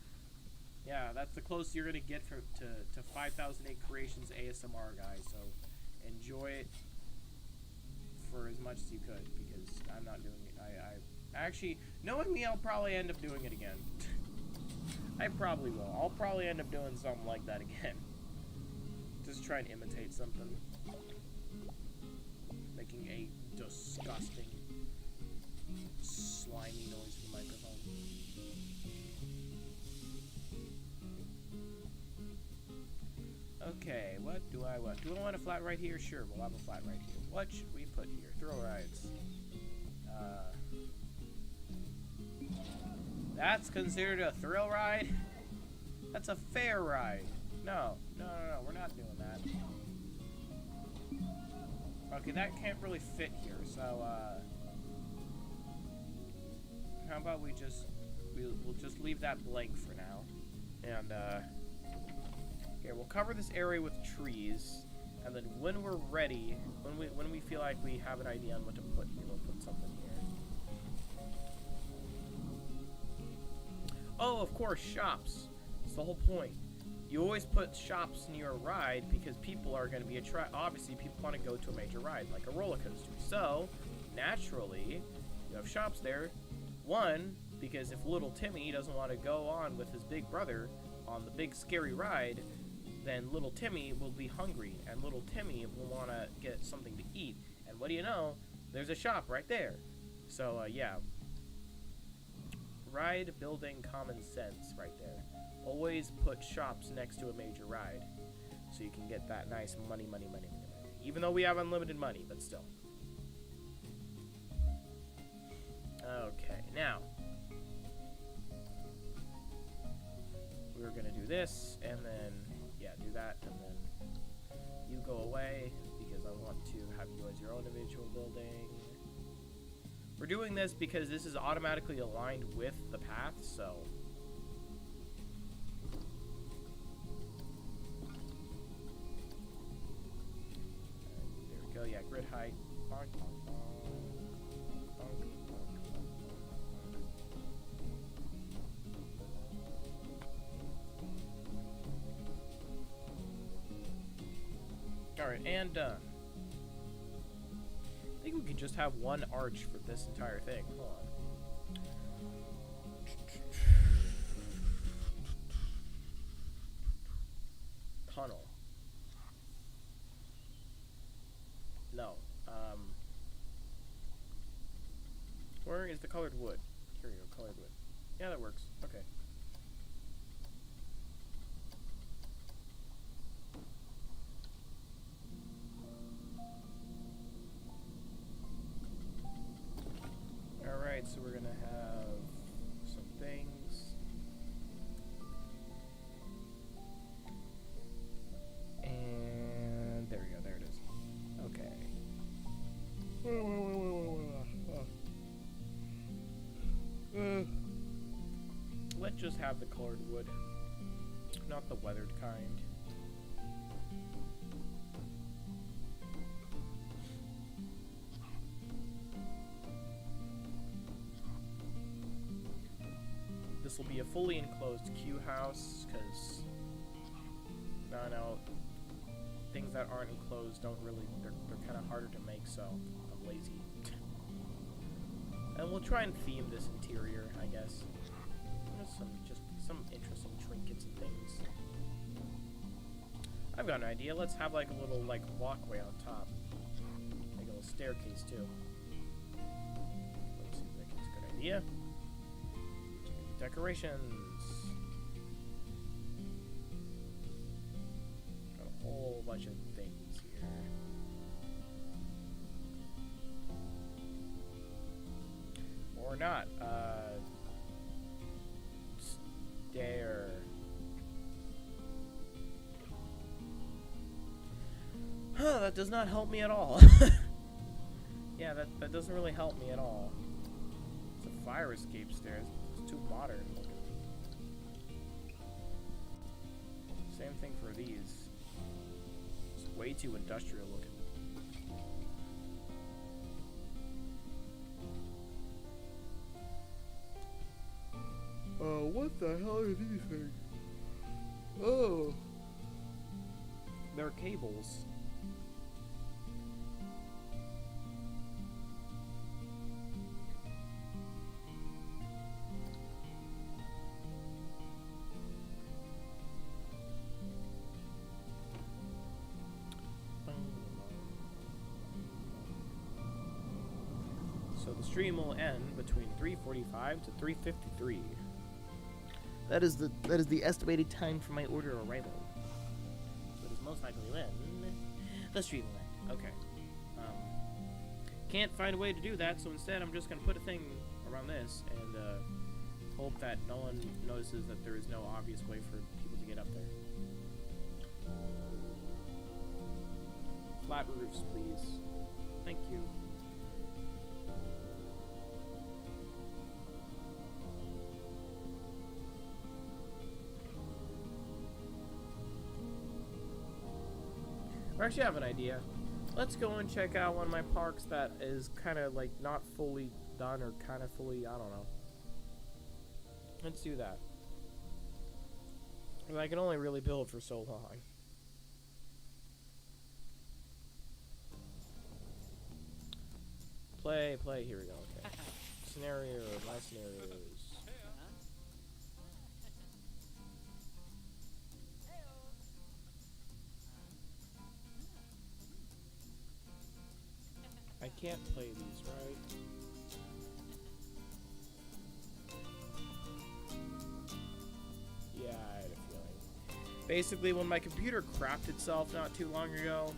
[SPEAKER 1] Yeah, that's the closest you're gonna get to 5008 Creations ASMR, guys. So enjoy it for as much as you could, because I'm not doing it. I actually, knowing me, I'll probably end up doing it again. I probably will. I'll probably end up doing something like that again. Just try and imitate something. Making a disgusting, slimy noise from the microphone. Okay, what do I want? Do I want a flat right here? Sure, we'll have a flat right here. What should we put here? Thrill rides. That's considered a thrill ride? That's a fair ride. No, we're not doing that. Okay, that can't really fit here, so, how about we'll just leave that blank for now. And, here, we'll cover this area with trees, and then when we're ready, when we feel like we have an idea on what to put here, we'll put something here. Oh, of course, shops. That's the whole point. You always put shops near a ride because people are going to be obviously people want to go to a major ride, like a roller coaster. So, naturally, you have shops there. One, because if little Timmy doesn't want to go on with his big brother on the big scary ride, then little Timmy will be hungry, and little Timmy will want to get something to eat. And what do you know? There's a shop right there. So, yeah. Ride building common sense right there. Always put shops next to a major ride, so you can get that nice money. Even though we have unlimited money, but still. Okay, now. We're gonna do this, and then, yeah, do that, and then you go away, because I want to have you as your own individual building. We're doing this because this is automatically aligned with the path, so. There we go, yeah, grid height. Alright, and done. I think we could just have one arch for this entire thing. Hold on. tunnel. No. Where is the colored wood? Here we go, colored wood. Yeah, that works. Okay. Alright, so we're gonna have some things. And there we go, there it is. Okay. Let's just have the colored wood, not the weathered kind. This will be a fully enclosed Q house, because I know things that aren't enclosed don't really, they're kind of harder to make, so I'm lazy. And we'll try and theme this interior, I guess. There's some interesting trinkets and things. I've got an idea. Let's have like a little walkway on top, like a little staircase too. Let's see if that's a good idea. Decorations. Got a whole bunch of things here. Or not. Stair. Huh, that does not help me at all. Yeah, that doesn't really help me at all. It's a fire escape stairs. It's too modern looking. Same thing for these. It's way too industrial looking. Oh, what the hell are these things? Oh. They're cables. So the stream will end between 3:45 to 3:53. That is the estimated time for my order arrival. That is most likely when the stream will end. Okay. Can't find a way to do that, so instead I'm just gonna put a thing around this and hope that no one notices that there is no obvious way for people to get up there. Flat roofs, please. Thank you. I actually have an idea. Let's go and check out one of my parks that is kind of like not fully done or kind of fully, I don't know. Let's do that. I can only really build for so long. Play, here we go, okay. Scenario, my scenarios. I can't play these, right? Yeah, I had a feeling. Basically, when my computer crapped itself not too long ago,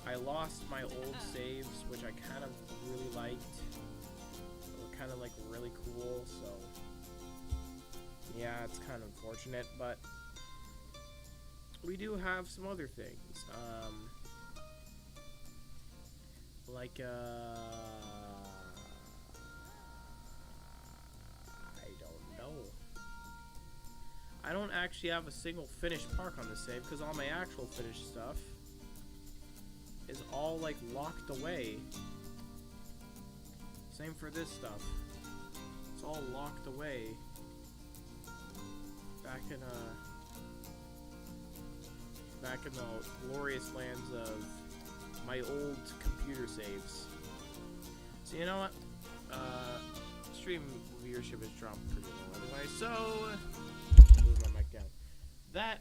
[SPEAKER 1] I lost my old saves, which I kind of really liked. They were kind of like really cool, so yeah, it's kind of unfortunate, but we do have some other things. Like, I don't know. I don't actually have a single finished park on the save, because all my actual finished stuff is all, like, locked away. Same for this stuff. It's all locked away. Back in the glorious lands of my old computer saves. So you know what? Stream viewership has dropped pretty low anyway, so move my mic down. That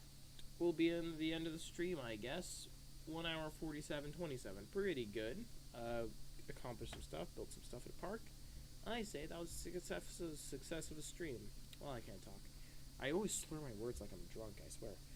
[SPEAKER 1] will be in the end of the stream, I guess. 1 hour 47:27. Pretty good. Accomplished some stuff, built some stuff at a park. I say that was a success of a stream. Well, I can't talk. I always slur my words like I'm drunk, I swear.